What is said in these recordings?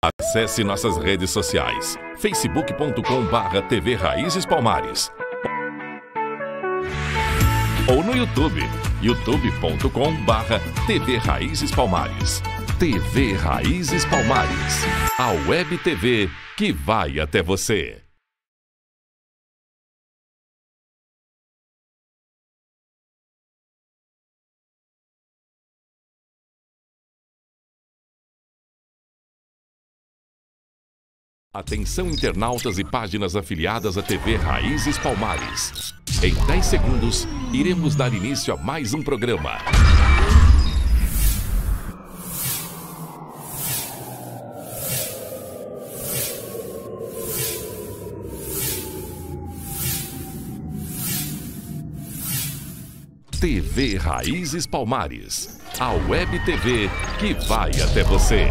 Acesse nossas redes sociais, facebook.com/TV Raízes Palmares, ou no YouTube, youtube.com/TV Raízes Palmares. TV Raízes Palmares, a web TV que vai até você. Atenção, internautas e páginas afiliadas à TV Raízes Palmares. Em 10 segundos, iremos dar início a mais um programa. TV Raízes Palmares, a web TV que vai até você.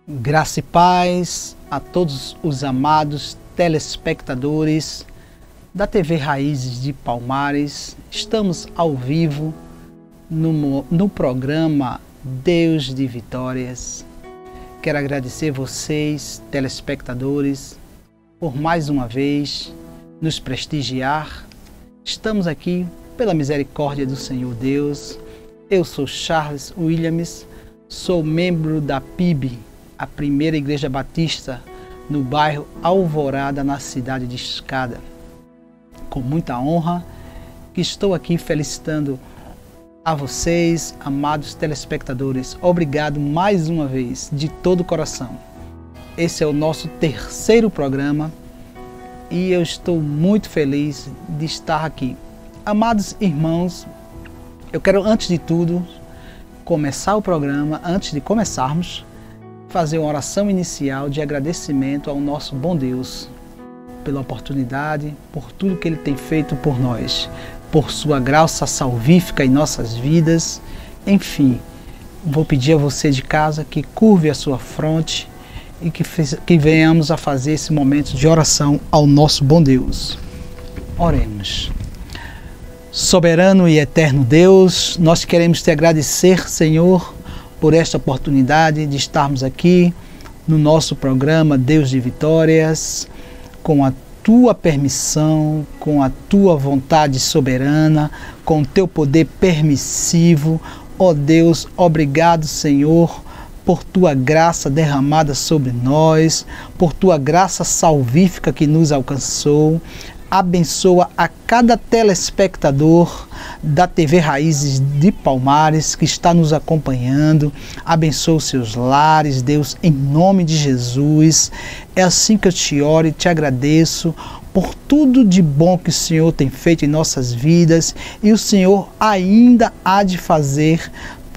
Graça e paz a todos os amados telespectadores da TV Raízes de Palmares. Estamos ao vivo no programa Deus de Vitórias. Quero agradecer vocês, telespectadores, por mais uma vez nos prestigiar. Estamos aqui pela misericórdia do Senhor Deus. Eu sou Charles Williams, sou membro da PIB, a Primeira Igreja Batista, no bairro Alvorada, na cidade de Escada. Com muita honra, que estou aqui felicitando a vocês, amados telespectadores. Obrigado mais uma vez, de todo o coração. Esse é o nosso terceiro programa e eu estou muito feliz de estar aqui. Amados irmãos, eu quero, antes de tudo, começar o programa, antes de começarmos, fazer uma oração inicial de agradecimento ao nosso bom Deus pela oportunidade, por tudo que Ele tem feito por nós, por sua graça salvífica em nossas vidas. Enfim, vou pedir a você de casa que curve a sua fronte e que venhamos a fazer esse momento de oração ao nosso bom Deus. Oremos. Soberano e eterno Deus, nós queremos te agradecer, Senhor, por esta oportunidade de estarmos aqui no nosso programa Deus de Vitórias, com a tua permissão, com a tua vontade soberana, com o teu poder permissivo. Ó Deus, obrigado, Senhor, por tua graça derramada sobre nós, por tua graça salvífica que nos alcançou. Abençoa a cada telespectador da TV Raízes de Palmares que está nos acompanhando. Abençoa os seus lares, Deus, em nome de Jesus. É assim que eu te oro e te agradeço por tudo de bom que o Senhor tem feito em nossas vidas e o Senhor ainda há de fazer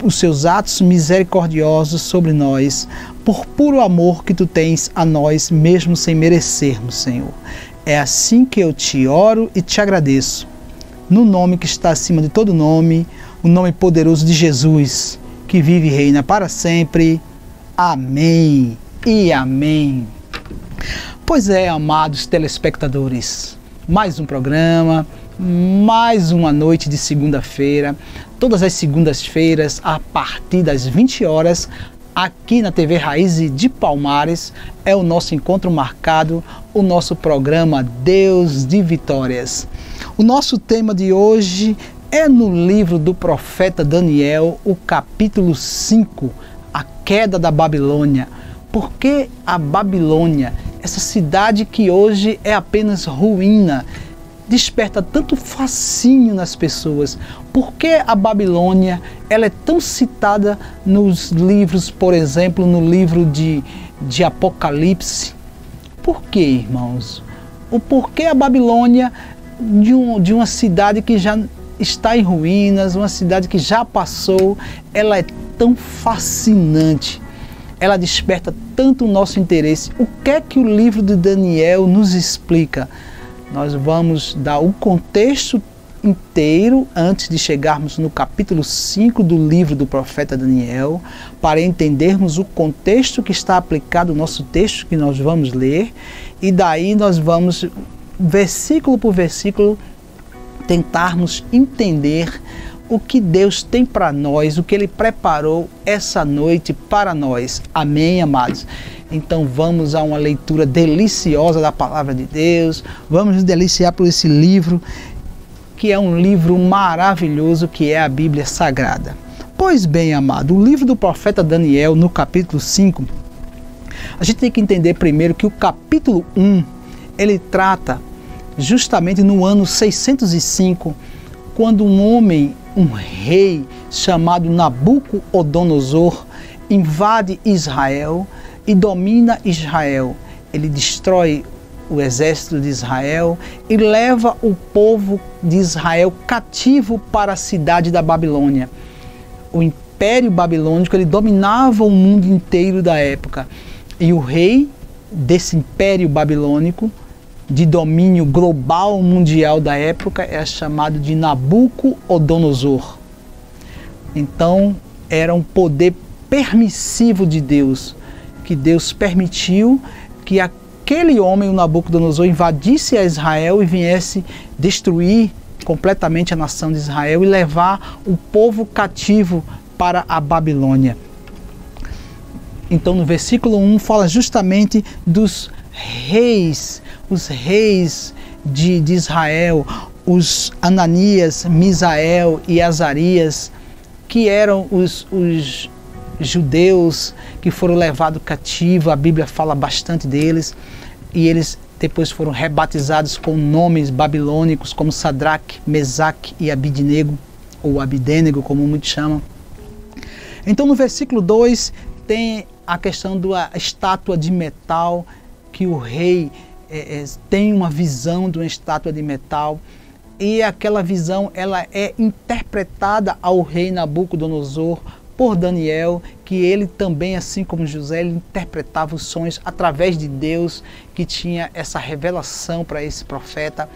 os seus atos misericordiosos sobre nós, por puro amor que tu tens a nós, mesmo sem merecermos, Senhor. É assim que eu te oro e te agradeço, no nome que está acima de todo nome, o nome poderoso de Jesus, que vive e reina para sempre. Amém e amém. Pois é, amados telespectadores, mais um programa, mais uma noite de segunda-feira, todas as segundas-feiras, a partir das 20 horas, aqui na TV Raízes de Palmares, é o nosso encontro marcado, o nosso programa Deus de Vitórias. O nosso tema de hoje é no livro do profeta Daniel, o capítulo 5, a queda da Babilônia. Por que a Babilônia, essa cidade que hoje é apenas ruína, desperta tanto fascínio nas pessoas? Por que a Babilônia ela é tão citada nos livros, por exemplo, no livro de Apocalipse? Por que, irmãos? O porquê a Babilônia, de uma cidade que já está em ruínas, uma cidade que já passou, ela é tão fascinante? Ela desperta tanto o nosso interesse. O que é que o livro de Daniel nos explica? Nós vamos dar o contexto inteiro antes de chegarmos no capítulo 5 do livro do profeta Daniel, para entendermos o contexto que está aplicado no nosso texto que nós vamos ler, e daí nós vamos, versículo por versículo, tentarmos entender o que Deus tem para nós, o que Ele preparou essa noite para nós. Amém, amados? Então vamos a uma leitura deliciosa da Palavra de Deus, vamos nos deliciar por esse livro, que é um livro maravilhoso, que é a Bíblia Sagrada. Pois bem, amado, o livro do profeta Daniel, no capítulo 5, a gente tem que entender primeiro que o capítulo 1, ele trata justamente no ano 605, quando um rei chamado Nabucodonosor invade Israel e domina Israel. Ele destrói o exército de Israel e leva o povo de Israel cativo para a cidade da Babilônia. O Império Babilônico, ele dominava o mundo inteiro da época. E o rei desse Império Babilônico, de domínio global mundial da época, é chamado de Nabucodonosor. Então, era um poder permissivo de Deus, que Deus permitiu que aquele homem, o Nabucodonosor, invadisse a Israel e viesse destruir completamente a nação de Israel e levar o povo cativo para a Babilônia. Então, no versículo 1, fala justamente dos reis, os reis de Israel, os Ananias, Misael e Azarias, que eram os judeus que foram levados cativos. A Bíblia fala bastante deles, e eles depois foram rebatizados com nomes babilônicos como Sadraque, Mesaque e Abidnego, ou Abidênego, como muitos chamam. Então, no versículo 2 tem a questão da estátua de metal, que o rei tem uma visão de uma estátua de metal, e aquela visão ela é interpretada ao rei Nabucodonosor por Daniel, que ele também, assim como José, ele interpretava os sonhos através de Deus, que tinha essa revelação para esse profeta.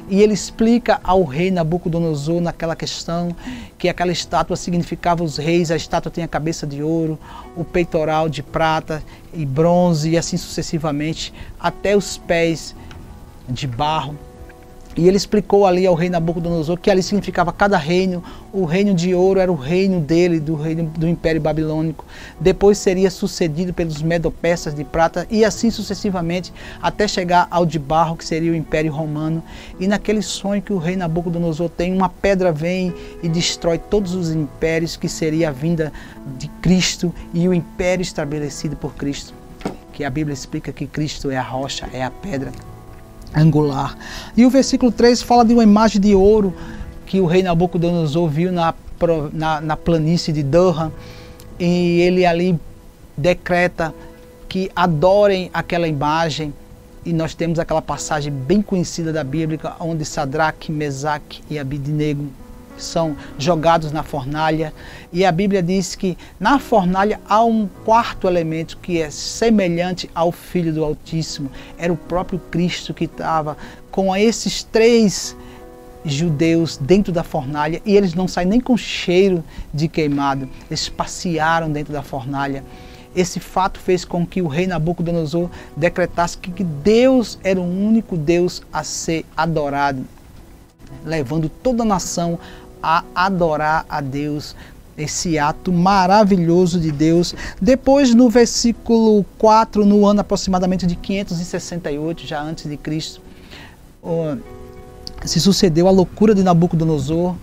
E ele explica ao rei Nabucodonosor naquela questão que aquela estátua significava os reis. A estátua tem a cabeça de ouro, o peitoral de prata e bronze, e assim sucessivamente, até os pés de barro. E ele explicou ali ao rei Nabucodonosor que ali significava cada reino. O reino de ouro era o reino dele, do reino do Império Babilônico. Depois seria sucedido pelos medo-persas de prata, e assim sucessivamente, até chegar ao de barro, que seria o Império Romano. E naquele sonho que o rei Nabucodonosor tem, uma pedra vem e destrói todos os impérios, que seria a vinda de Cristo e o império estabelecido por Cristo. Que a Bíblia explica que Cristo é a rocha, é a pedra angular. E o versículo 3 fala de uma imagem de ouro que o rei Nabucodonosor viu na planície de Durham, e ele ali decreta que adorem aquela imagem. E nós temos aquela passagem bem conhecida da Bíblia, onde Sadraque, Mesaque e Abidnego são jogados na fornalha, e a Bíblia diz que na fornalha há um quarto elemento que é semelhante ao Filho do Altíssimo. Era o próprio Cristo que estava com esses três judeus dentro da fornalha, e eles não saem nem com cheiro de queimado, eles passearam dentro da fornalha. Esse fato fez com que o rei Nabucodonosor decretasse que Deus era o único Deus a ser adorado, levando toda a nação a adorar a Deus, esse ato maravilhoso de Deus. Depois, no versículo 4, no ano aproximadamente de 568, já antes de Cristo, se sucedeu a loucura de Nabucodonosor,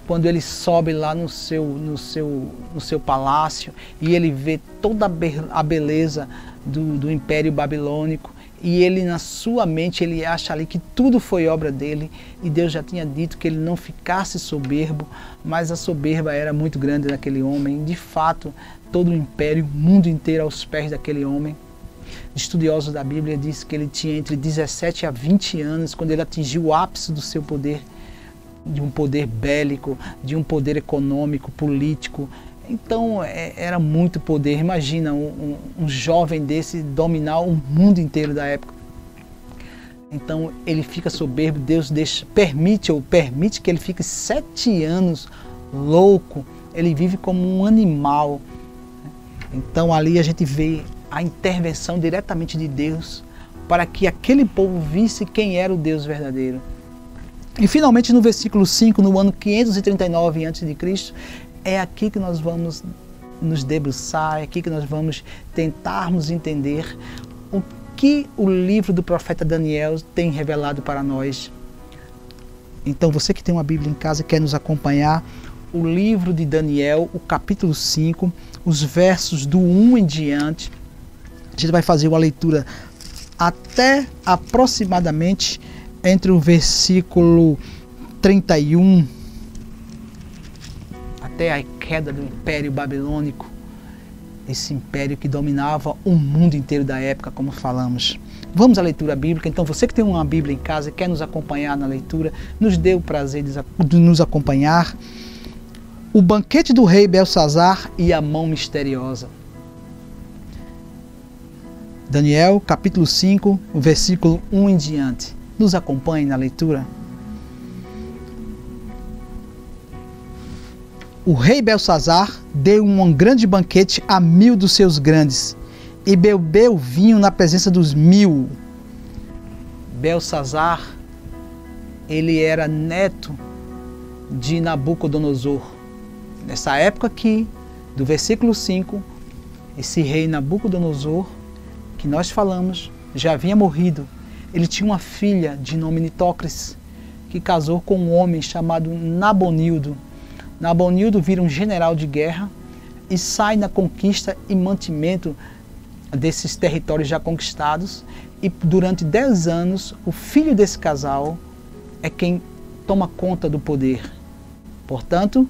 quando ele sobe lá no seu palácio e ele vê toda a beleza do Império Babilônico, e ele, na sua mente, ele acha ali que tudo foi obra dele, e Deus já tinha dito que ele não ficasse soberbo, mas a soberba era muito grande naquele homem. De fato, todo o império, o mundo inteiro aos pés daquele homem. Estudiosos da Bíblia dizem que ele tinha entre 17 a 20 anos quando ele atingiu o ápice do seu poder, de um poder bélico, de um poder econômico, político. Então era muito poder. Imagina um jovem desse dominar o mundo inteiro da época. Então ele fica soberbo, Deus permite que ele fique 7 anos louco. Ele vive como um animal. Então ali a gente vê a intervenção diretamente de Deus para que aquele povo visse quem era o Deus verdadeiro. E finalmente no versículo 5, no ano 539 a.C., é aqui que nós vamos nos debruçar, é aqui que nós vamos tentarmos entender o que o livro do profeta Daniel tem revelado para nós. Então você que tem uma Bíblia em casa e quer nos acompanhar, o livro de Daniel, o capítulo 5, os versos do 1 em diante, a gente vai fazer uma leitura até aproximadamente entre o versículo 31 até a queda do Império Babilônico, esse império que dominava o mundo inteiro da época, como falamos. Vamos à leitura bíblica. Então você que tem uma Bíblia em casa e quer nos acompanhar na leitura, nos dê o prazer de nos acompanhar. O banquete do rei Belsazar e a mão misteriosa. Daniel, capítulo 5, o versículo 1 em diante. Nos acompanhe na leitura. O rei Belsazar deu um grande banquete a 1000 dos seus grandes e bebeu vinho na presença dos 1000. Belsazar, ele era neto de Nabucodonosor. Nessa época aqui, do versículo 5, esse rei Nabucodonosor, que nós falamos, já havia morrido. Ele tinha uma filha de nome Nitocris, que casou com um homem chamado Nabonildo. Nabonildo vira um general de guerra e sai na conquista e mantimento desses territórios já conquistados. E durante 10 anos, o filho desse casal é quem toma conta do poder. Portanto,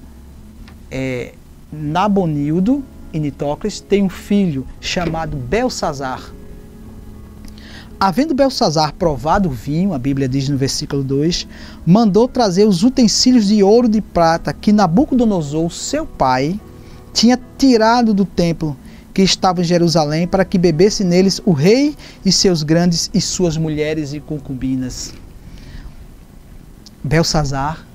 Nabonildo e Nitocris têm um filho chamado Belsazar. Havendo Belsazar provado o vinho, a Bíblia diz no versículo 2, mandou trazer os utensílios de ouro e de prata que Nabucodonosor, seu pai, tinha tirado do templo que estava em Jerusalém, para que bebesse neles o rei e seus grandes e suas mulheres e concubinas. Belsazar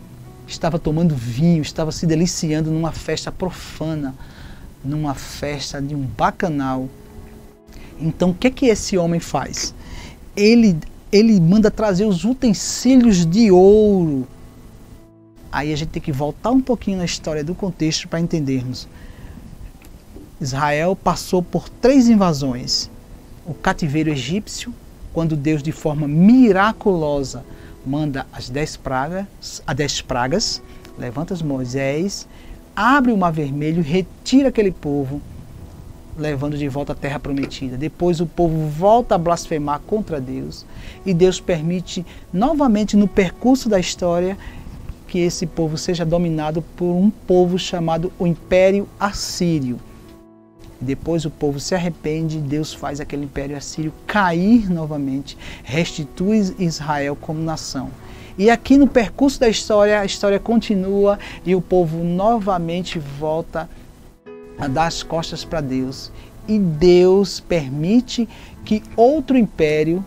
estava tomando vinho, estava se deliciando numa festa profana, numa festa de um bacanal. Então o que esse homem faz? Ele manda trazer os utensílios de ouro. Aí a gente tem que voltar um pouquinho na história do contexto para entendermos. Israel passou por 3 invasões. O cativeiro egípcio, quando Deus de forma miraculosa manda as 10 pragas, levanta Moisés, abre o Mar Vermelho, retira aquele povo, levando de volta a terra prometida. Depois o povo volta a blasfemar contra Deus e Deus permite novamente no percurso da história que esse povo seja dominado por um povo chamado o Império Assírio. Depois o povo se arrepende, Deus faz aquele Império Assírio cair novamente, restitui Israel como nação. E aqui no percurso da história, a história continua e o povo novamente volta a dar as costas para Deus. E Deus permite que outro império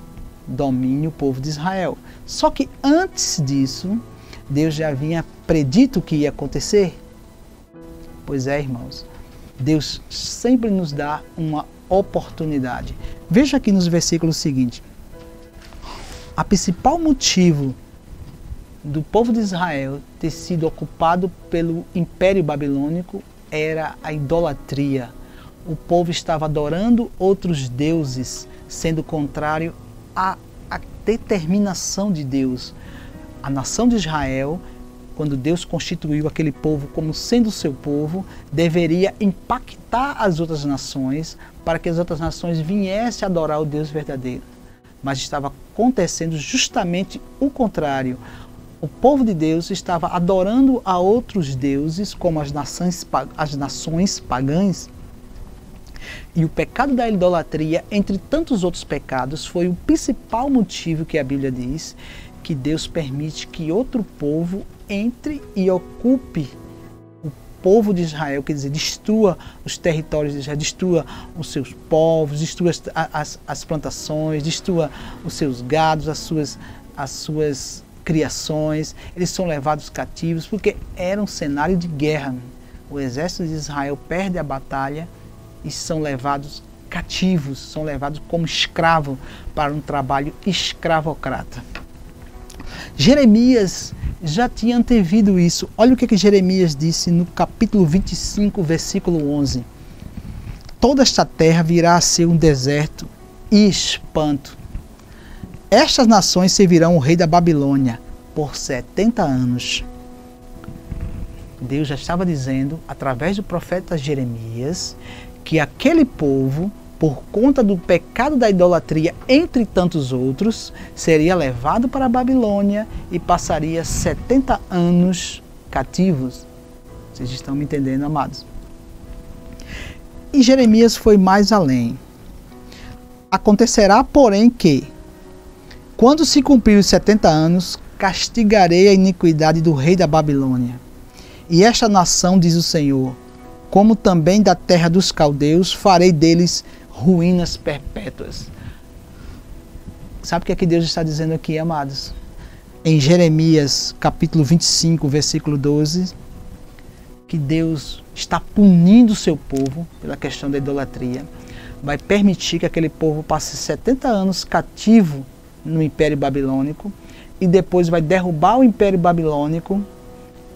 domine o povo de Israel. Só que antes disso, Deus já havia predito o que ia acontecer. Pois é, irmãos, Deus sempre nos dá uma oportunidade. Veja aqui nos versículos seguintes. O principal motivo do povo de Israel ter sido ocupado pelo Império Babilônico era a idolatria. O povo estava adorando outros deuses, sendo contrário à determinação de Deus. A nação de Israel, quando Deus constituiu aquele povo como sendo seu povo, deveria impactar as outras nações para que as outras nações viessem adorar o Deus verdadeiro. Mas estava acontecendo justamente o contrário. O povo de Deus estava adorando a outros deuses, como as nações pagãs. E o pecado da idolatria, entre tantos outros pecados, foi o principal motivo que a Bíblia diz que Deus permite que outro povo entre e ocupe o povo de Israel, quer dizer, destrua os territórios de Israel, destrua os seus povos, destrua as plantações, destrua os seus gados, as suas criações. Eles são levados cativos porque era um cenário de guerra. O exército de Israel perde a batalha e são levados cativos, são levados como escravos para um trabalho escravocrata. Jeremias já tinha antevido isso. Olha o que Jeremias disse no capítulo 25, versículo 11. Toda esta terra virá a ser um deserto e espanto. Estas nações servirão o rei da Babilônia por 70 anos. Deus já estava dizendo, através do profeta Jeremias, que aquele povo, por conta do pecado da idolatria, entre tantos outros, seria levado para a Babilônia e passaria 70 anos cativos. Vocês estão me entendendo, amados? E Jeremias foi mais além. Acontecerá, porém, que, quando se cumprir os 70 anos, castigarei a iniquidade do rei da Babilônia. E esta nação, diz o Senhor, como também da terra dos caldeus, farei deles ruínas perpétuas. Sabe o que é que Deus está dizendo aqui, amados? Em Jeremias, capítulo 25, versículo 12, que Deus está punindo o seu povo pela questão da idolatria. Vai permitir que aquele povo passe 70 anos cativo no Império Babilônico e depois vai derrubar o Império Babilônico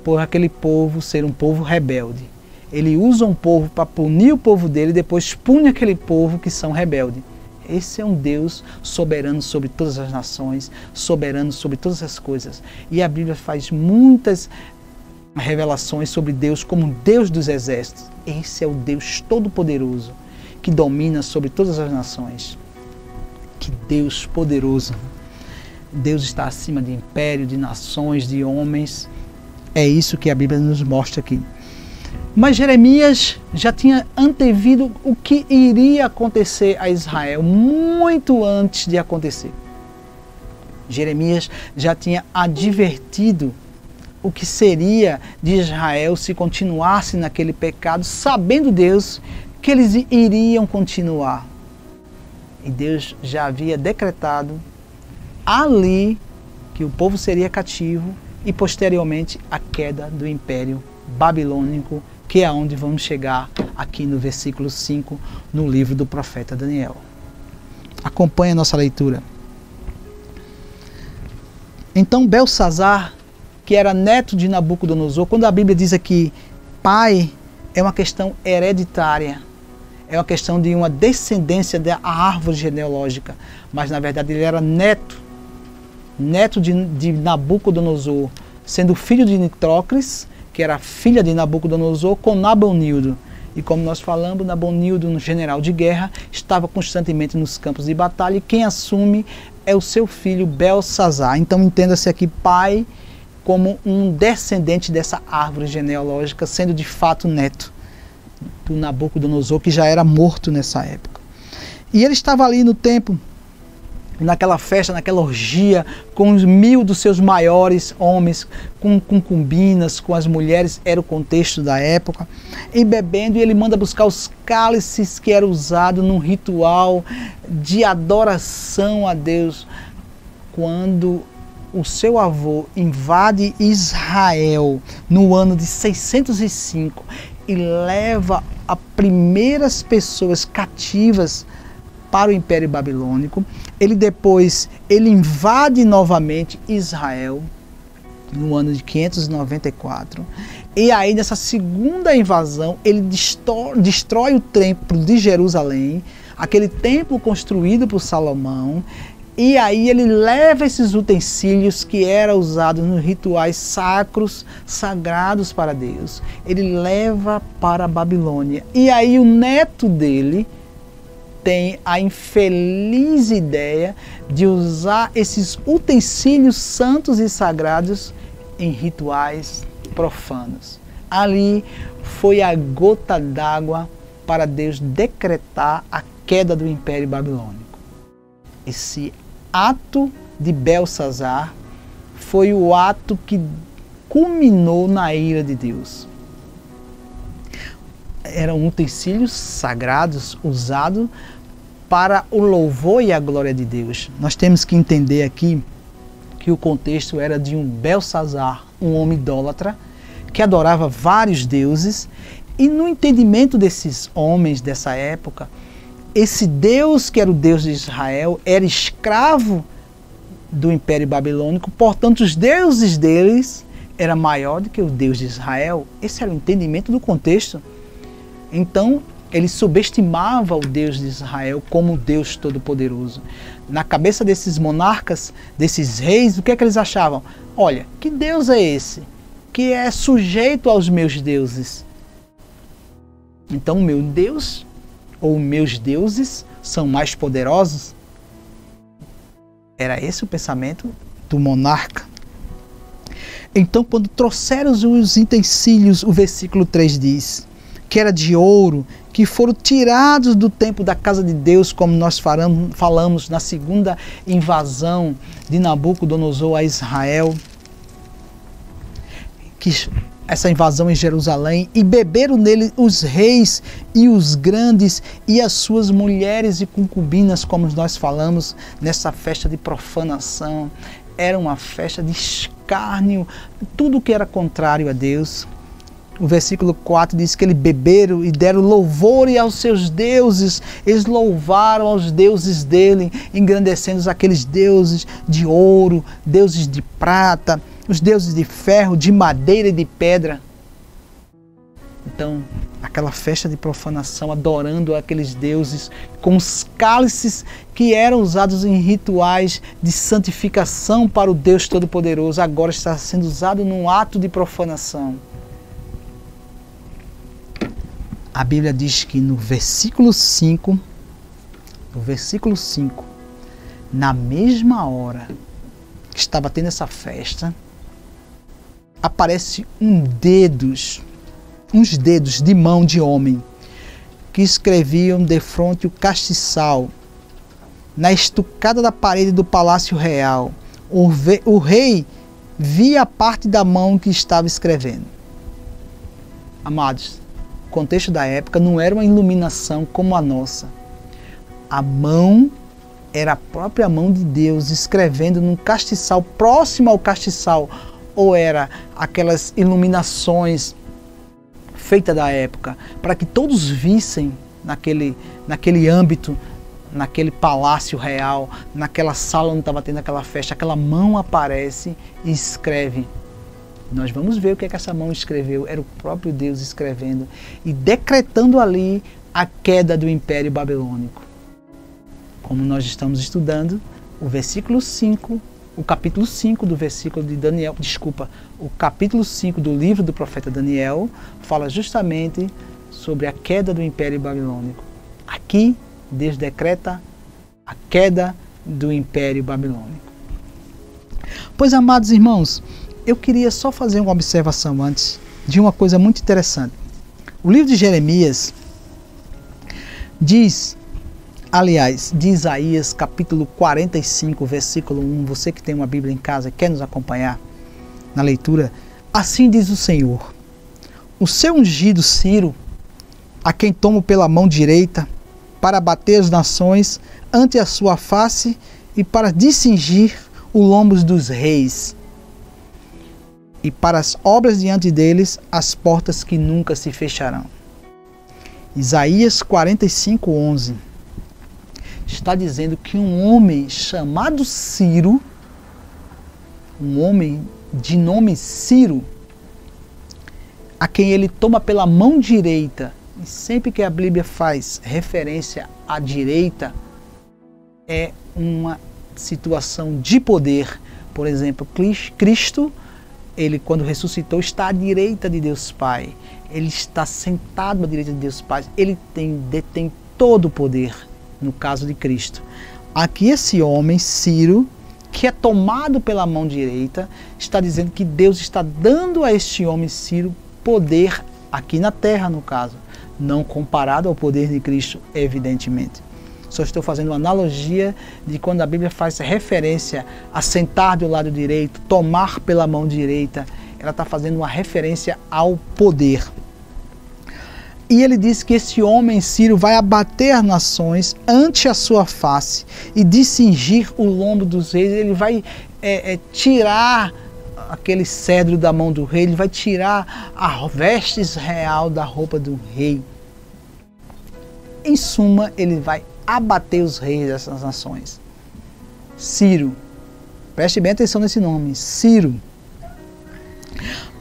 por aquele povo ser um povo rebelde. Ele usa um povo para punir o povo dele e depois pune aquele povo que são rebeldes. Esse é um Deus soberano sobre todas as nações, soberano sobre todas as coisas. E a Bíblia faz muitas revelações sobre Deus como Deus dos exércitos. Esse é o Deus todo-poderoso que domina sobre todas as nações. Que Deus poderoso. Deus está acima de império, de nações, de homens. É isso que a Bíblia nos mostra aqui. Mas Jeremias já tinha antevido o que iria acontecer a Israel muito antes de acontecer. Jeremias já tinha advertido o que seria de Israel se continuasse naquele pecado, sabendo Deus que eles iriam continuar. E Deus já havia decretado ali que o povo seria cativo e posteriormente a queda do Império Babilônico, que é onde vamos chegar aqui no versículo 5, no livro do profeta Daniel. Acompanhe a nossa leitura. Então Belsazar, que era neto de Nabucodonosor, quando a Bíblia diz aqui pai, é uma questão hereditária, é uma questão de uma descendência da árvore genealógica, mas na verdade ele era neto de Nabucodonosor, sendo filho de Nitrócris, que era filha de Nabucodonosor, com Nabonildo. E como nós falamos, Nabonildo, um general de guerra, estava constantemente nos campos de batalha, e quem assume é o seu filho Belsazar. Então entenda-se aqui pai como um descendente dessa árvore genealógica, sendo de fato neto do Nabucodonosor, que já era morto nessa época. E ele estava ali no templo, naquela festa, naquela orgia, com os 1000 dos seus maiores homens, com concubinas, com as mulheres, era o contexto da época, e bebendo, e ele manda buscar os cálices que eram usados num ritual de adoração a Deus. Quando o seu avô invade Israel no ano de 605 e leva as primeiras pessoas cativas para o Império Babilônico, ele invade novamente Israel no ano de 594, e aí nessa segunda invasão ele destrói o templo de Jerusalém, aquele templo construído por Salomão, E aí ele leva esses utensílios que eram usados nos rituais sacros, sagrados para Deus. Ele leva para a Babilônia. E aí o neto dele tem a infeliz ideia de usar esses utensílios santos e sagrados em rituais profanos. Ali foi a gota d'água para Deus decretar a queda do Império Babilônico. Esse ato de Belsazar foi o ato que culminou na ira de Deus. Eram utensílios sagrados usados para o louvor e a glória de Deus. Nós temos que entender aqui que o contexto era de um Belsazar, um homem idólatra, que adorava vários deuses, e no entendimento desses homens dessa época, esse Deus, que era o Deus de Israel, era escravo do Império Babilônico, portanto os deuses deles eram maior do que o Deus de Israel. Esse era o entendimento do contexto. Então, ele subestimava o Deus de Israel como Deus Todo-Poderoso. Na cabeça desses monarcas, desses reis, o que é que eles achavam? Olha, que Deus é esse que é sujeito aos meus deuses? Então, o meu Deus ou meus deuses são mais poderosos? Era esse o pensamento do monarca. Então, quando trouxeram os utensílios, o versículo 3 diz que era de ouro, que foram tirados do templo da casa de Deus, como nós falamos na segunda invasão de Nabucodonosor a Israel, que essa invasão em Jerusalém, e beberam nele os reis e os grandes e as suas mulheres e concubinas, como nós falamos nessa festa de profanação. Era uma festa de escárnio, tudo que era contrário a Deus. O versículo 4 diz que eles beberam e deram louvor aos seus deuses. Eles louvaram aos deuses dele, engrandecendo aqueles deuses de ouro, deuses de prata, os deuses de ferro, de madeira e de pedra. Então, aquela festa de profanação, adorando aqueles deuses com os cálices que eram usados em rituais de santificação para o Deus Todo-Poderoso, agora está sendo usado num ato de profanação. A Bíblia diz que no versículo 5, na mesma hora que estava tendo essa festa, aparece uns dedos de mão de homem, que escreviam defronte o castiçal, na estucada da parede do palácio real. O rei via a parte da mão que estava escrevendo. Amados, o contexto da época não era uma iluminação como a nossa. A mão era a própria mão de Deus escrevendo num castiçal, próximo ao castiçal, ou era aquelas iluminações feitas da época, para que todos vissem naquele âmbito, naquele palácio real, naquela sala onde estava tendo aquela festa, aquela mão aparece e escreve. Nós vamos ver o que é que essa mão escreveu. Era o próprio Deus escrevendo e decretando ali a queda do Império Babilônico. Como nós estamos estudando, o versículo 5, o capítulo 5 do versículo de Daniel, o capítulo 5 do livro do profeta Daniel fala justamente sobre a queda do Império Babilônico. Aqui, Deus decreta a queda do Império Babilônico. Pois, amados irmãos, eu queria só fazer uma observação antes de uma coisa muito interessante. O livro de Jeremias diz, aliás, de Isaías, capítulo 45, versículo 1, você que tem uma Bíblia em casa e quer nos acompanhar na leitura, assim diz o Senhor: o seu ungido Ciro, a quem tomo pela mão direita, para bater as nações ante a sua face e para discingir os lombos dos reis, e para as obras diante deles, as portas que nunca se fecharão. Isaías 45, 11 está dizendo que um homem chamado Ciro, um homem de nome Ciro, a quem ele toma pela mão direita, e sempre que a Bíblia faz referência à direita, é uma situação de poder. Por exemplo, Cristo, ele quando ressuscitou está à direita de Deus Pai. Ele está sentado à direita de Deus Pai. Ele detém todo o poder, no caso de Cristo. Aqui esse homem, Ciro, que é tomado pela mão direita, está dizendo que Deus está dando a este homem, Ciro, poder aqui na terra, no caso. Não comparado ao poder de Cristo, evidentemente. Só estou fazendo uma analogia de quando a Bíblia faz referência a sentar do lado direito, tomar pela mão direita. Ela está fazendo uma referência ao poder. E ele diz que esse homem, Ciro, vai abater as nações ante a sua face e cingir o lombo dos reis. Ele vai tirar aquele cedro da mão do rei, ele vai tirar a vestes real da roupa do rei. Em suma, ele vai abater os reis dessas nações. Ciro, preste bem atenção nesse nome, Ciro.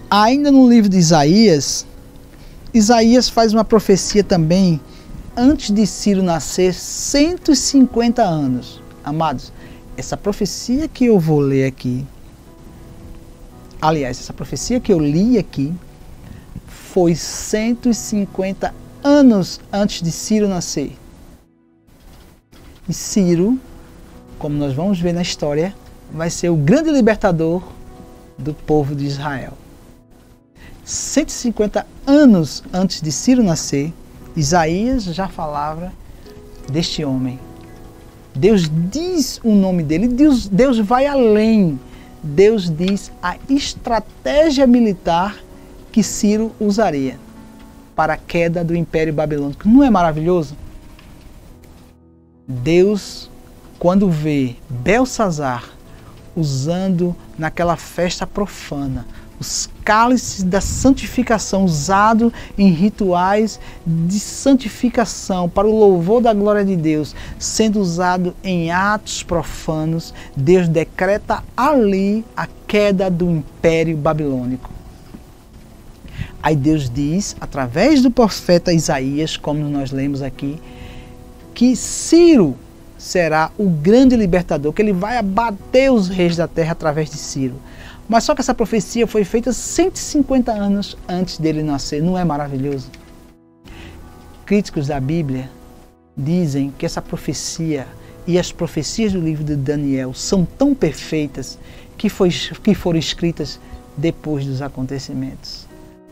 Ainda no livro de Isaías, Isaías faz uma profecia também, antes de Ciro nascer, 150 anos. Amados, essa profecia que eu vou ler aqui, aliás, essa profecia que eu li aqui, foi 150 anos antes de Ciro nascer. E Ciro, como nós vamos ver na história, vai ser o grande libertador do povo de Israel. 150 anos antes de Ciro nascer, Isaías já falava deste homem. Deus diz o nome dele, Deus vai além. Deus diz a estratégia militar que Ciro usaria para a queda do Império Babilônico. Não é maravilhoso? Deus, quando vê Belsazar usando naquela festa profana os cálices da santificação, usado em rituais de santificação para o louvor da glória de Deus, sendo usado em atos profanos, Deus decreta ali a queda do Império Babilônico. Aí Deus diz, através do profeta Isaías, como nós lemos aqui, que Ciro será o grande libertador, que ele vai abater os reis da terra através de Ciro. Mas só que essa profecia foi feita 150 anos antes dele nascer. Não é maravilhoso? Críticos da Bíblia dizem que essa profecia e as profecias do livro de Daniel são tão perfeitas que foram escritas depois dos acontecimentos.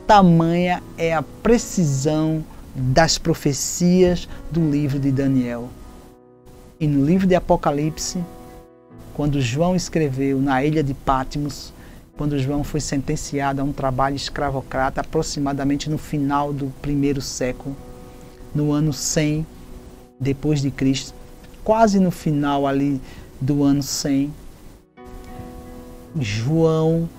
Tamanha é a precisão das profecias do livro de Daniel. E no livro de Apocalipse, quando João escreveu na ilha de Patmos, quando João foi sentenciado a um trabalho escravocrata, aproximadamente no final do primeiro século, no ano 100 depois de Cristo, quase no final ali do ano 100, João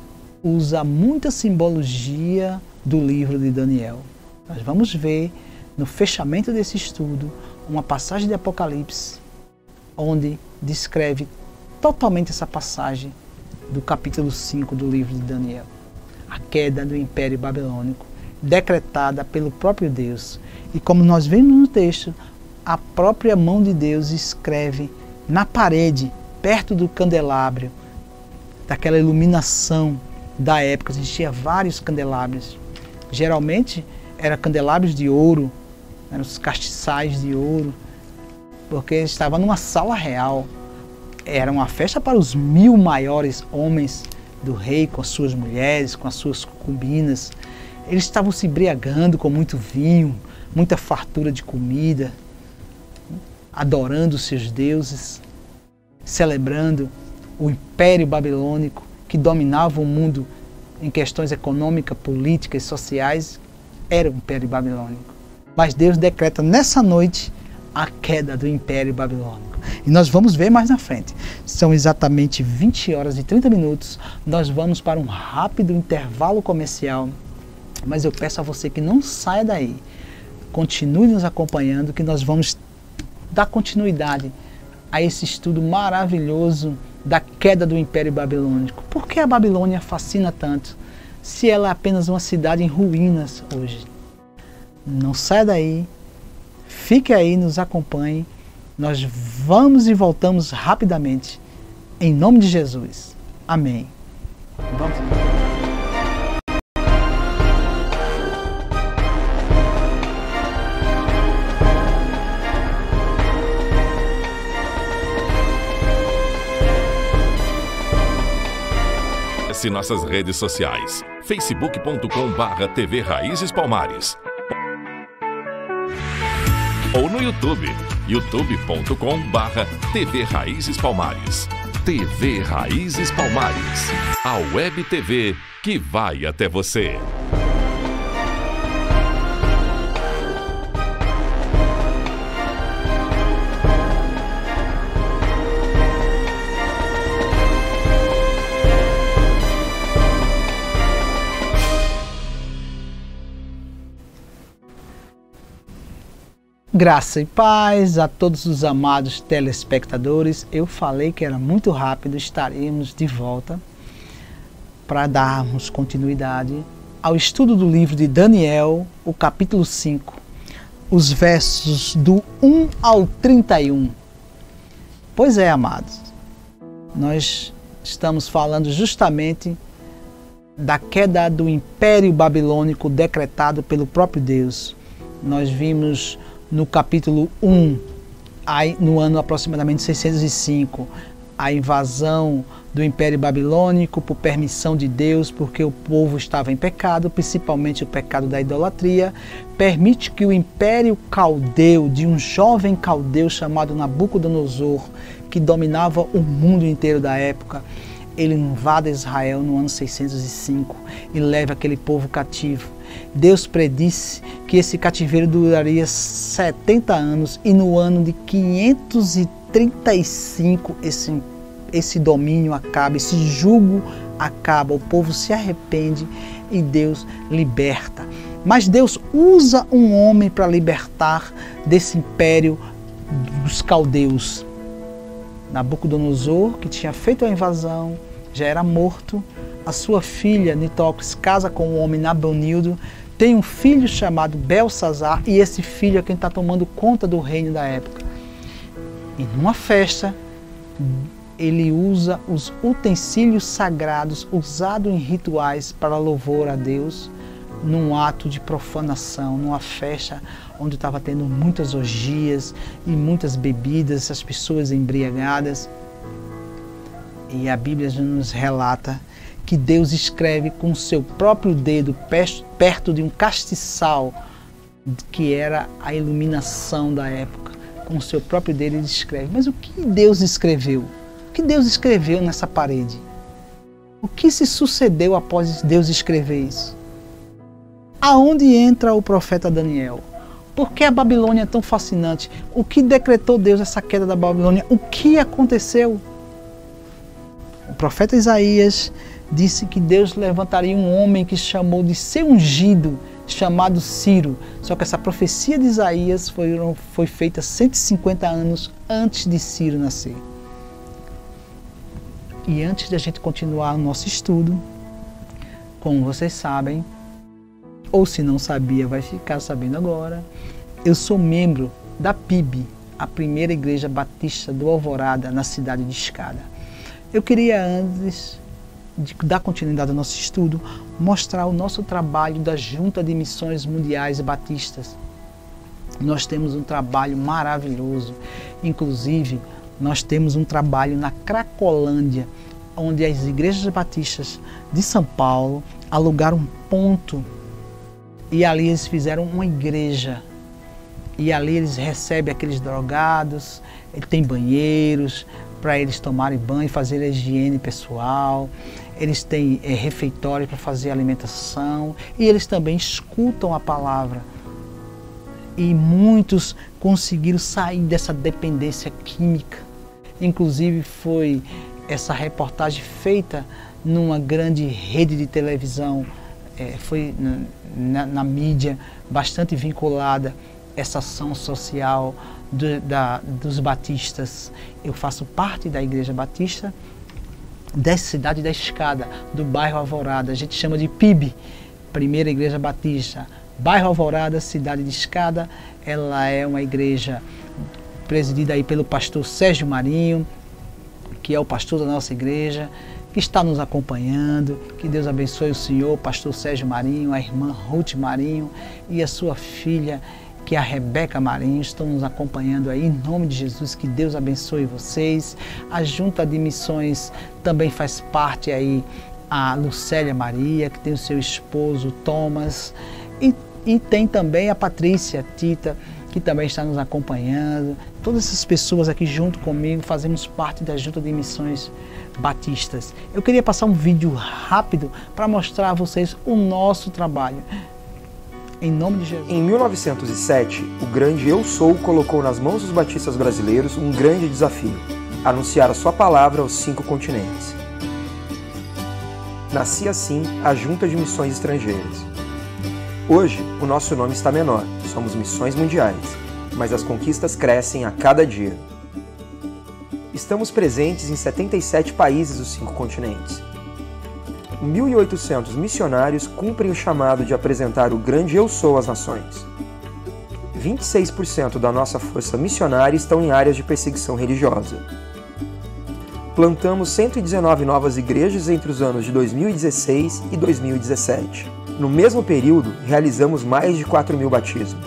usa muita simbologia do livro de Daniel. Nós vamos ver no fechamento desse estudo uma passagem de Apocalipse onde descreve totalmente essa passagem do capítulo 5 do livro de Daniel. A queda do Império Babilônico, decretada pelo próprio Deus. E como nós vemos no texto, a própria mão de Deus escreve na parede, perto do candelabro, daquela iluminação da época. Existia vários candelabros. Geralmente eram candelabros de ouro, eram os castiçais de ouro, porque estava numa sala real. Era uma festa para os 1000 maiores homens do rei, com as suas mulheres, com as suas concubinas. Eles estavam se embriagando com muito vinho, muita fartura de comida, adorando os seus deuses, celebrando o Império Babilônico que dominava o mundo em questões econômicas, políticas, sociais. Era o Império Babilônico. Mas Deus decreta nessa noite a queda do Império Babilônico. E nós vamos ver mais na frente. São exatamente 20 horas e 30 minutos. Nós vamos para um rápido intervalo comercial. Mas eu peço a você que não saia daí. Continue nos acompanhando, que nós vamos dar continuidade a esse estudo maravilhoso da queda do Império Babilônico. Por que a Babilônia fascina tanto, se ela é apenas uma cidade em ruínas hoje? Não saia daí. Fique aí, nos acompanhe. Nós vamos e voltamos rapidamente Em nome de Jesus. Amém. Vamos lá. Acesse nossas redes sociais, facebook.com/TV Raízes Palmares, ou no YouTube, youtube.com/TV Raízes Palmares. TV Raízes Palmares, a web TV que vai até você. Graça e paz a todos os amados telespectadores. Eu falei que era muito rápido, estaremos de volta para darmos continuidade ao estudo do livro de Daniel, o capítulo 5, os versos do 1 ao 31. Pois é, amados, nós estamos falando justamente da queda do Império Babilônico decretado pelo próprio Deus. Nós vimos no capítulo 1, no ano aproximadamente 605, a invasão do Império Babilônico por permissão de Deus, porque o povo estava em pecado, principalmente o pecado da idolatria, permite que o Império Caldeu, de um jovem caldeu chamado Nabucodonosor, que dominava o mundo inteiro da época, ele invade Israel no ano 605 e leva aquele povo cativo. Deus predisse que esse cativeiro duraria 70 anos e no ano de 535 esse domínio acaba, esse jugo acaba, o povo se arrepende e Deus liberta. Mas Deus usa um homem para libertar desse império dos caldeus. Nabucodonosor, que tinha feito a invasão, já era morto. A sua filha, Nitocris, casa com o homem Nabonildo, tem um filho chamado Belsazar, e esse filho é quem está tomando conta do reino da época. E numa festa, ele usa os utensílios sagrados usados em rituais para louvor a Deus, num ato de profanação, numa festa onde estava tendo muitas orgias e muitas bebidas, as pessoas embriagadas. E a Bíblia nos relata que Deus escreve com seu próprio dedo perto de um castiçal, que era a iluminação da época. Com seu próprio dedo ele escreve. Mas o que Deus escreveu? O que Deus escreveu nessa parede? O que se sucedeu após Deus escrever isso? Aonde entra o profeta Daniel? Por que a Babilônia é tão fascinante? O que decretou Deus essa queda da Babilônia? O que aconteceu? O profeta Isaías disse que Deus levantaria um homem que chamou de ser ungido, chamado Ciro. Só que essa profecia de Isaías foi feita 150 anos antes de Ciro nascer. E antes de a gente continuar o nosso estudo, como vocês sabem, ou se não sabia, vai ficar sabendo agora, eu sou membro da PIB, a Primeira Igreja Batista do Alvorada, na cidade de Escada. Eu queria, antes de dar continuidade ao nosso estudo, mostrar o nosso trabalho da Junta de Missões Mundiais Batistas. Nós temos um trabalho maravilhoso, inclusive nós temos um trabalho na Cracolândia, onde as igrejas batistas de São Paulo alugaram um ponto e ali eles fizeram uma igreja. E ali eles recebem aqueles drogados, tem banheiros para eles tomarem banho, fazer a higiene pessoal, eles têm refeitório para fazer alimentação e eles também escutam a palavra. E muitos conseguiram sair dessa dependência química. Inclusive foi essa reportagem feita numa grande rede de televisão, foi na mídia bastante vinculada essa ação social dos batistas. Eu faço parte da Igreja Batista dessa cidade da Escada, do bairro Alvorada. A gente chama de PIB, Primeira Igreja Batista. Bairro Alvorada, cidade de Escada. Ela é uma igreja presidida aí pelo pastor Sérgio Marinho, que é o pastor da nossa igreja, que está nos acompanhando. Que Deus abençoe o senhor, pastor Sérgio Marinho, a irmã Ruth Marinho e a sua filha, que é a Rebeca Marinho, estão nos acompanhando aí, em nome de Jesus. Que Deus abençoe vocês. A Junta de Missões também faz parte aí, a Lucélia Maria, que tem o seu esposo Thomas, e tem também a Patrícia Tita, que também está nos acompanhando. Todas essas pessoas aqui junto comigo fazemos parte da Junta de Missões Batistas. Eu queria passar um vídeo rápido para mostrar a vocês o nosso trabalho. Em nome de Jesus. Em 1907, o grande Eu Sou colocou nas mãos dos batistas brasileiros um grande desafio: anunciar a sua palavra aos 5 continentes. Nascia assim a Junta de Missões Estrangeiras. Hoje, o nosso nome está menor, somos Missões Mundiais, mas as conquistas crescem a cada dia. Estamos presentes em 77 países dos 5 continentes. 1.800 missionários cumprem o chamado de apresentar o grande Eu Sou às nações. 26% da nossa força missionária estão em áreas de perseguição religiosa. Plantamos 119 novas igrejas entre os anos de 2016 e 2017. No mesmo período, realizamos mais de 4.000 batismos.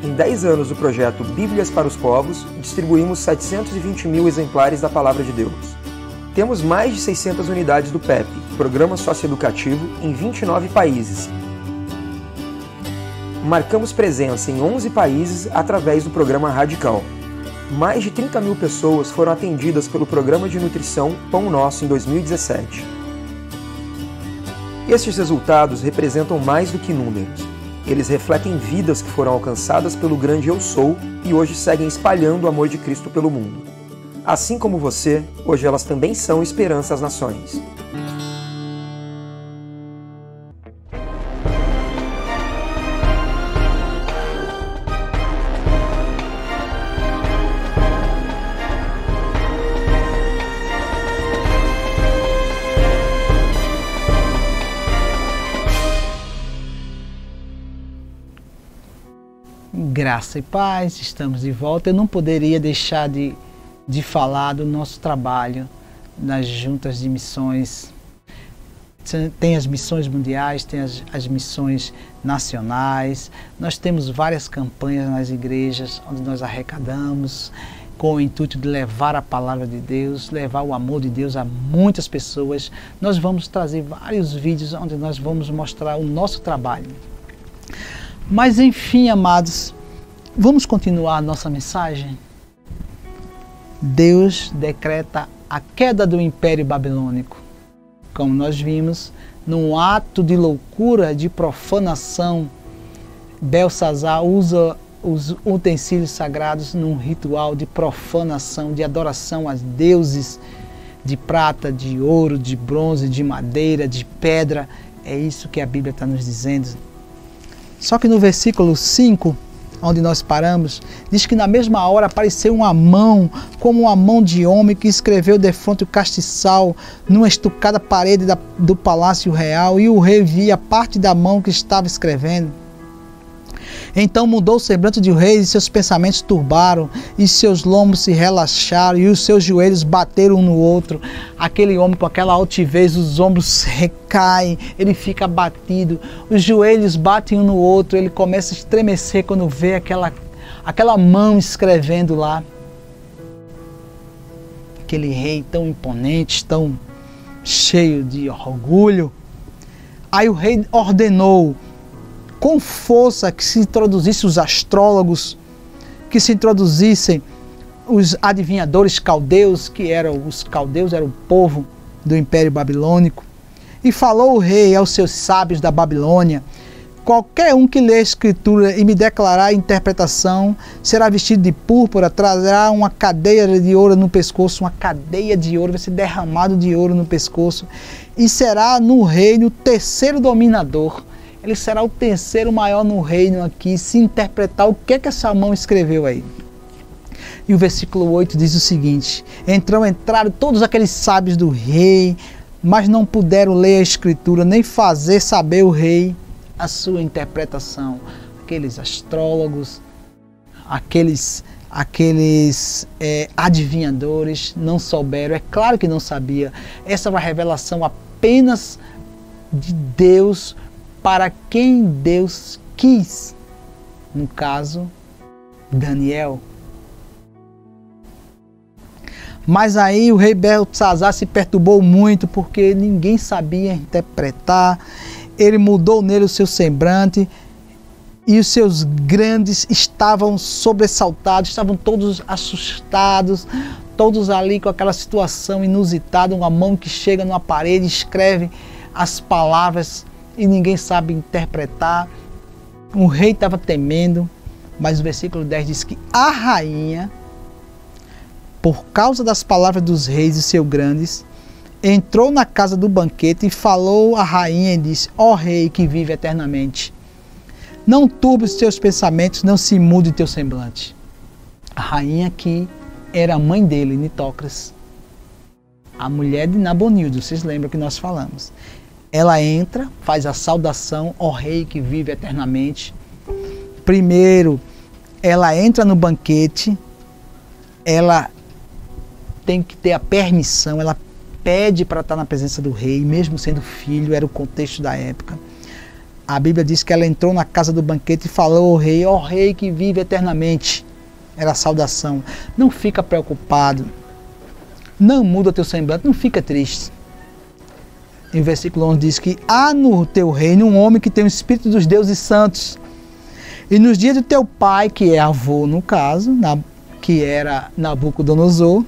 Em 10 anos do projeto Bíblias para os Povos, distribuímos 720.000 exemplares da Palavra de Deus. Temos mais de 600 unidades do PEP, Programa Socioeducativo, em 29 países. Marcamos presença em 11 países através do Programa Radical. Mais de 30.000 pessoas foram atendidas pelo Programa de Nutrição Pão Nosso em 2017. Estes resultados representam mais do que números. Eles refletem vidas que foram alcançadas pelo grande Eu Sou e hoje seguem espalhando o amor de Cristo pelo mundo. Assim como você, hoje elas também são esperança às nações. Graça e paz, estamos de volta. Eu não poderia deixar de falar do nosso trabalho nas juntas de missões. Tem as missões mundiais, tem as missões nacionais. Nós temos várias campanhas nas igrejas onde nós arrecadamos com o intuito de levar a palavra de Deus, levar o amor de Deus a muitas pessoas. Nós vamos trazer vários vídeos onde nós vamos mostrar o nosso trabalho. Mas enfim, amados, vamos continuar a nossa mensagem? Deus decreta a queda do Império Babilônico. Como nós vimos, num ato de loucura, de profanação, Belsazar usa os utensílios sagrados num ritual de profanação, de adoração a deuses de prata, de ouro, de bronze, de madeira, de pedra. É isso que a Bíblia está nos dizendo. Só que no versículo 5, onde nós paramos, diz que na mesma hora apareceu uma mão, como uma mão de homem, que escreveu defronte o castiçal, numa estucada parede do palácio real, e o rei via parte da mão que estava escrevendo. Então mudou o semblante do rei, e seus pensamentos turbaram, e seus lombos se relaxaram, e os seus joelhos bateram um no outro. Aquele homem com aquela altivez, os ombros recaem, ele fica abatido, os joelhos batem um no outro, ele começa a estremecer quando vê aquela mão escrevendo lá. Aquele rei tão imponente, tão cheio de orgulho. Aí o rei ordenou com força que se introduzissem os astrólogos, que se introduzissem os adivinhadores caldeus, os caldeus eram o povo do Império Babilônico. E falou o rei aos seus sábios da Babilônia: qualquer um que lê a escritura e me declarar a interpretação será vestido de púrpura, trará uma cadeia de ouro no pescoço, uma cadeia de ouro, vai ser derramado de ouro no pescoço, e será no reino o terceiro dominador. Ele será o terceiro maior no reino aqui, se interpretar o que é que essa mão escreveu aí. E o versículo 8 diz o seguinte: entraram todos aqueles sábios do rei, mas não puderam ler a escritura, nem fazer saber o rei a sua interpretação. Aqueles astrólogos, aqueles aqueles adivinhadores não souberam. É claro que não sabia. Essa é uma revelação apenas de Deus para quem Deus quis. No caso, Daniel. Mas aí o rei Beltsazar se perturbou muito porque ninguém sabia interpretar. Ele mudou nele o seu semblante e os seus grandes estavam sobressaltados, estavam todos assustados, todos ali com aquela situação inusitada, uma mão que chega numa parede, escreve as palavras e ninguém sabe interpretar. O rei estava temendo, mas o versículo 10 diz que a rainha, por causa das palavras dos reis e seus grandes, entrou na casa do banquete e falou à rainha e disse: ó rei que vive eternamente, não turbe os teus pensamentos, não se mude o teu semblante. A rainha que era a mãe dele, Nitocris, a mulher de Nabonildo, vocês lembram que nós falamos. Ela entra, faz a saudação, ó rei que vive eternamente. Primeiro, ela entra no banquete, ela tem que ter a permissão, ela pede para estar na presença do rei, mesmo sendo filho, era o contexto da época. A Bíblia diz que ela entrou na casa do banquete e falou ao rei: ó rei que vive eternamente. Era a saudação. Não fica preocupado, não muda o teu semblante, não fica triste. Em versículo 11 diz que há no teu reino um homem que tem o espírito dos deuses santos. E nos dias do teu pai, que é avô no caso, que era Nabucodonosor,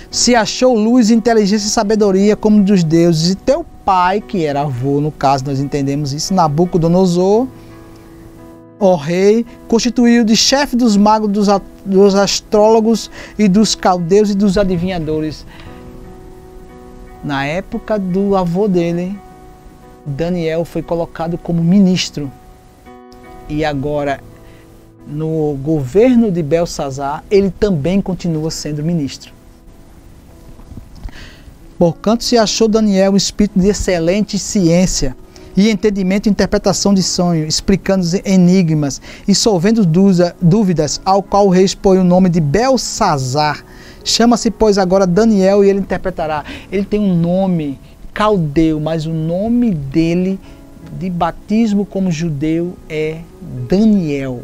se achou luz, inteligência e sabedoria como dos deuses. E teu pai, que era avô no caso, nós entendemos isso, Nabucodonosor, ó rei, constituiu de chefe dos magos, dos astrólogos e dos caldeus e dos adivinhadores. Na época do avô dele, Daniel foi colocado como ministro. E agora, no governo de Beltsazar, ele também continua sendo ministro. Porquanto se achou Daniel um espírito de excelente ciência e entendimento e interpretação de sonho, explicando enigmas e solvendo dúvidas, ao qual o rei expõe o nome de Beltsazar. Chama-se, pois, agora Daniel e ele interpretará. Ele tem um nome caldeu, mas o nome dele de batismo como judeu é Daniel.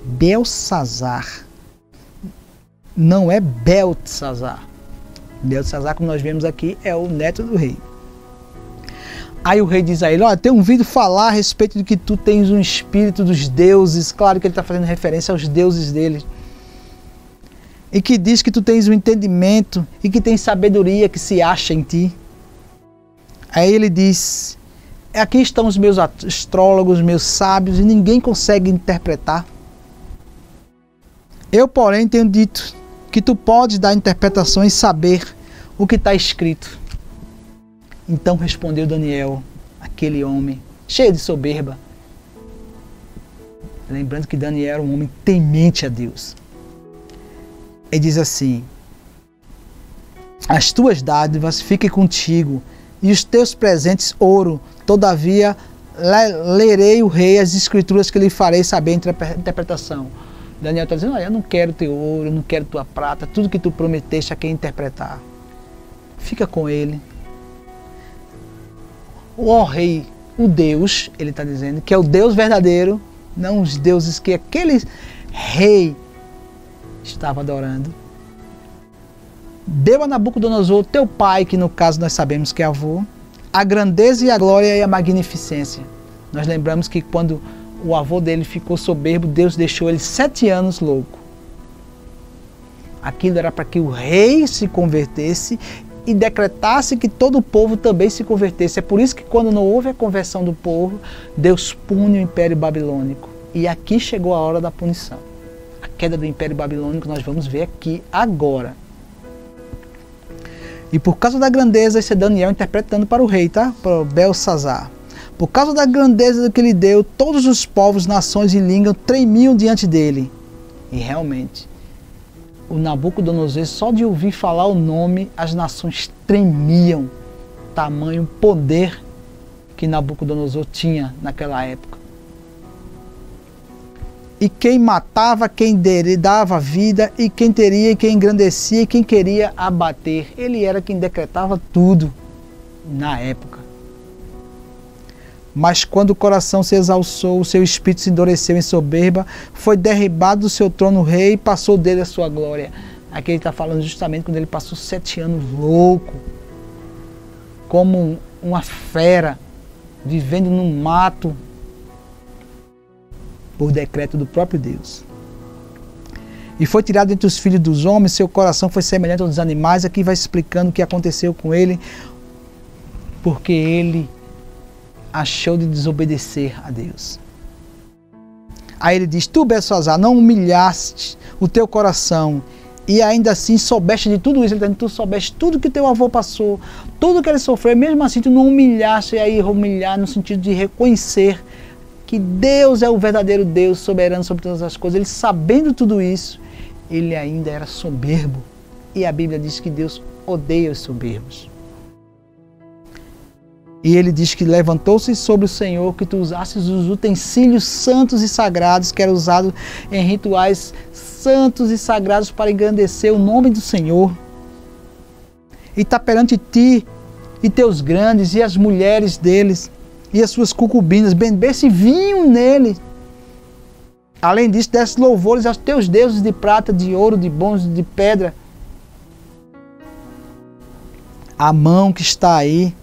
Beltsazar. Não é Beltsazar. Beltsazar, como nós vemos aqui, é o neto do rei. Aí o rei diz a ele: olha, tenho ouvido falar a respeito de que tu tens um espírito dos deuses. Claro que ele está fazendo referência aos deuses dele. E que diz que tu tens um entendimento e que tens sabedoria que se acha em ti. Aí ele diz: aqui estão os meus astrólogos, meus sábios, e ninguém consegue interpretar. Eu, porém, tenho dito que tu podes dar interpretação e saber o que está escrito. Então respondeu Daniel, aquele homem, cheio de soberba. Lembrando que Daniel era um homem temente a Deus. Ele diz assim: as tuas dádivas fiquem contigo, e os teus presentes ouro. Todavia, lerei o rei as escrituras que lhe farei saber a interpretação. Daniel está dizendo: olha, eu não quero teu ouro, eu não quero tua prata, tudo que tu prometeste a quem interpretar. Fica com ele. O rei, o Deus, ele está dizendo, que é o Deus verdadeiro, não os deuses que aquele rei estava adorando. Deu a Nabucodonosor, teu pai, que no caso nós sabemos que é avô, a grandeza e a glória e a magnificência. Nós lembramos que quando o avô dele ficou soberbo, Deus deixou ele 7 anos louco. Aquilo era para que o rei se convertesse e decretasse que todo o povo também se convertesse. É por isso que quando não houve a conversão do povo, Deus pune o Império Babilônico. E aqui chegou a hora da punição. A queda do Império Babilônico nós vamos ver aqui agora. E por causa da grandeza, esse é Daniel interpretando para o rei, tá? Para o Beltsazar. Por causa da grandeza que ele deu, todos os povos, nações e línguas tremiam diante dele. E realmente, o Nabucodonosor, só de ouvir falar o nome, as nações tremiam. Tamanho poder que Nabucodonosor tinha naquela época. e quem matava, quem dava vida, e quem teria, e quem engrandecia, e quem queria abater. Ele era quem decretava tudo na época. Mas quando o coração se exalçou, o seu espírito se endureceu em soberba, foi derribado do seu trono o rei e passou dele a sua glória. Aqui ele está falando justamente quando ele passou 7 anos louco, como uma fera, vivendo no mato, por decreto do próprio Deus. E foi tirado entre os filhos dos homens, seu coração foi semelhante aos dos animais. Aqui vai explicando o que aconteceu com ele, porque ele achou de desobedecer a Deus. Aí ele diz: tu, Belsazar, não humilhaste o teu coração, e ainda assim soubeste de tudo isso. Ele está dizendo: tu soubeste tudo que teu avô passou, tudo que ele sofreu, mesmo assim tu não humilhaste. E aí humilhar no sentido de reconhecer que Deus é o verdadeiro Deus, soberano sobre todas as coisas. Ele, sabendo tudo isso, ele ainda era soberbo. E a Bíblia diz que Deus odeia os soberbos. E ele diz que levantou-se sobre o Senhor, que tu usasses os utensílios santos e sagrados, que eram usados em rituais santos e sagrados para engrandecer o nome do Senhor. E está perante ti e teus grandes e as mulheres deles e as suas concubinas, bebesse vinho nele. Além disso, desse louvores aos teus deuses de prata, de ouro, de bronze, de pedra. A mão que está aí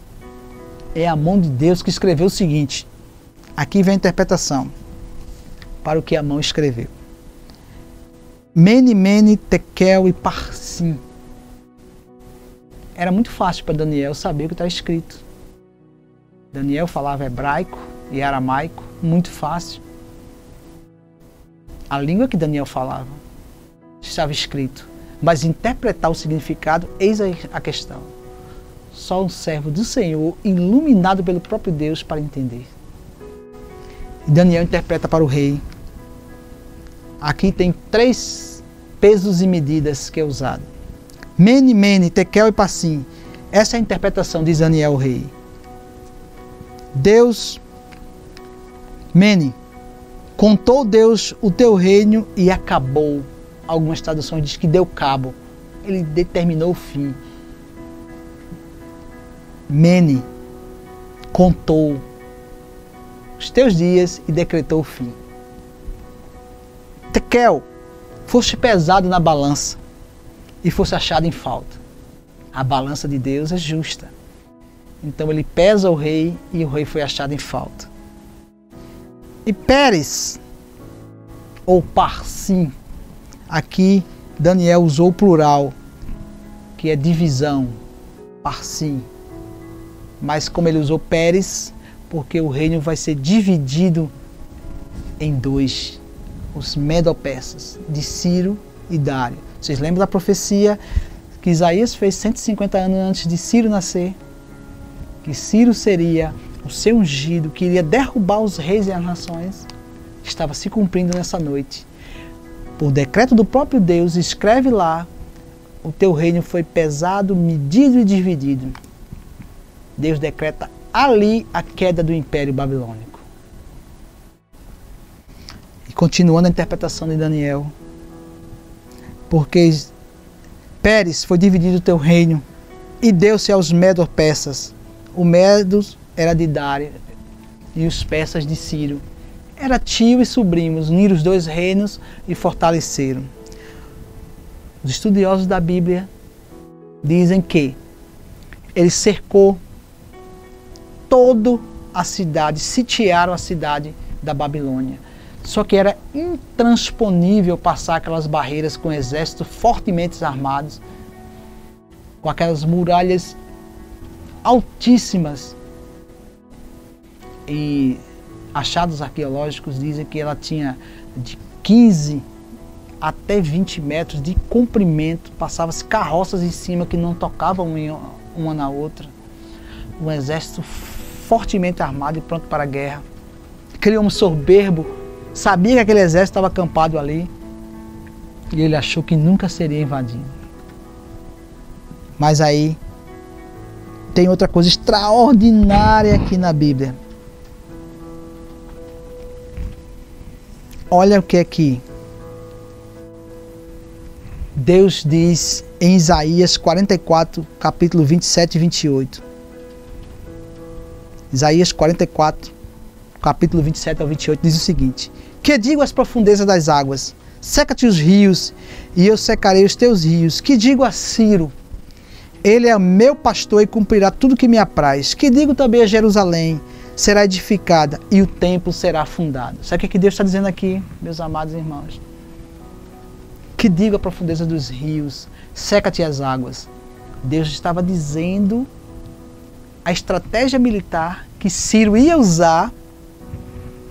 é a mão de Deus que escreveu o seguinte. Aqui vem a interpretação para o que a mão escreveu. Mene, mene, tekel e parsim. Era muito fácil para Daniel saber o que está escrito. Daniel falava hebraico e aramaico, muito fácil. A língua que Daniel falava estava escrito, mas interpretar o significado, eis a questão. Só um servo do Senhor, iluminado pelo próprio Deus, para entender. E Daniel interpreta para o rei. Aqui tem 3 pesos e medidas que é usado. Mene, mene, tekel e parsim. Essa é a interpretação de Daniel, o rei. Deus, mene, contou Deus o teu reino e acabou. Algumas traduções dizem que deu cabo. Ele determinou o fim. Mene, contou os teus dias e decretou o fim. Tekel, foste pesado na balança e foste achado em falta. A balança de Deus é justa. Então ele pesa o rei e o rei foi achado em falta. E Pérez, ou Parsim, aqui Daniel usou o plural, que é divisão, Parsim. Mas como ele usou Pérez, porque o reino vai ser dividido em 2, os medo-persas, de Ciro e Dário. Vocês lembram da profecia que Isaías fez 150 anos antes de Ciro nascer? Que Ciro seria o seu ungido, que iria derrubar os reis e as nações, estava se cumprindo nessa noite. Por decreto do próprio Deus, escreve lá: o teu reino foi pesado, medido e dividido. Deus decreta ali a queda do Império Babilônico. E continuando a interpretação de Daniel, porque Pérez foi dividido o teu reino e deu-se aos medo-persas. O Medos era de Dário e os persas de Ciro. Era tio e sobrinho, uniram os 2 reinos e fortaleceram. Os estudiosos da Bíblia dizem que ele cercou toda a cidade, sitiaram a cidade da Babilônia. Só que era intransponível passar aquelas barreiras com exércitos fortemente armados, com aquelas muralhas altíssimas. E achados arqueológicos dizem que ela tinha de 15 até 20 metros de comprimento, passava-se carroças em cima que não tocavam uma na outra. Um exército fortemente armado e pronto para a guerra. Criou um soberbo, sabia que aquele exército estava acampado ali e ele achou que nunca seria invadido. Mas aí tem outra coisa extraordinária aqui na Bíblia. olha o que é que Deus diz em Isaías 44, capítulo 27 e 28. Isaías 44, capítulo 27 ao 28, diz o seguinte: Que digo às profundezas das águas, seca-te os rios, e eu secarei os teus rios. Que digo a Ciro, ele é meu pastor e cumprirá tudo que me apraz. Que digo também a Jerusalém, será edificada e o templo será fundado. Sabe o que Deus está dizendo aqui, meus amados irmãos? Que digo a profundeza dos rios, seca-te as águas. Deus estava dizendo a estratégia militar que Ciro ia usar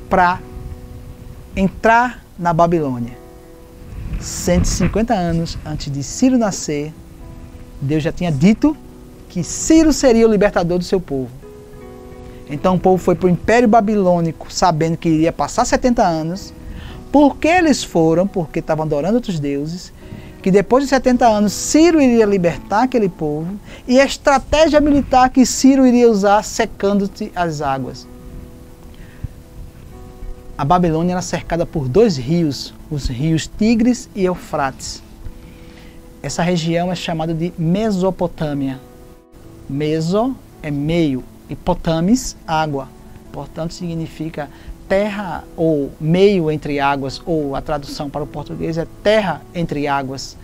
para entrar na Babilônia. 150 anos antes de Ciro nascer, Deus já tinha dito que Ciro seria o libertador do seu povo. Então o povo foi para o Império Babilônico, sabendo que iria passar 70 anos. Por que eles foram? Porque estavam adorando outros deuses. Que depois de 70 anos, Ciro iria libertar aquele povo. E a estratégia militar que Ciro iria usar, secando-se as águas. A Babilônia era cercada por 2 rios, os rios Tigres e Eufrates. Essa região é chamada de Mesopotâmia. Meso é meio e potamis, água. Portanto, significa terra ou meio entre águas, ou a tradução para o português é terra entre águas.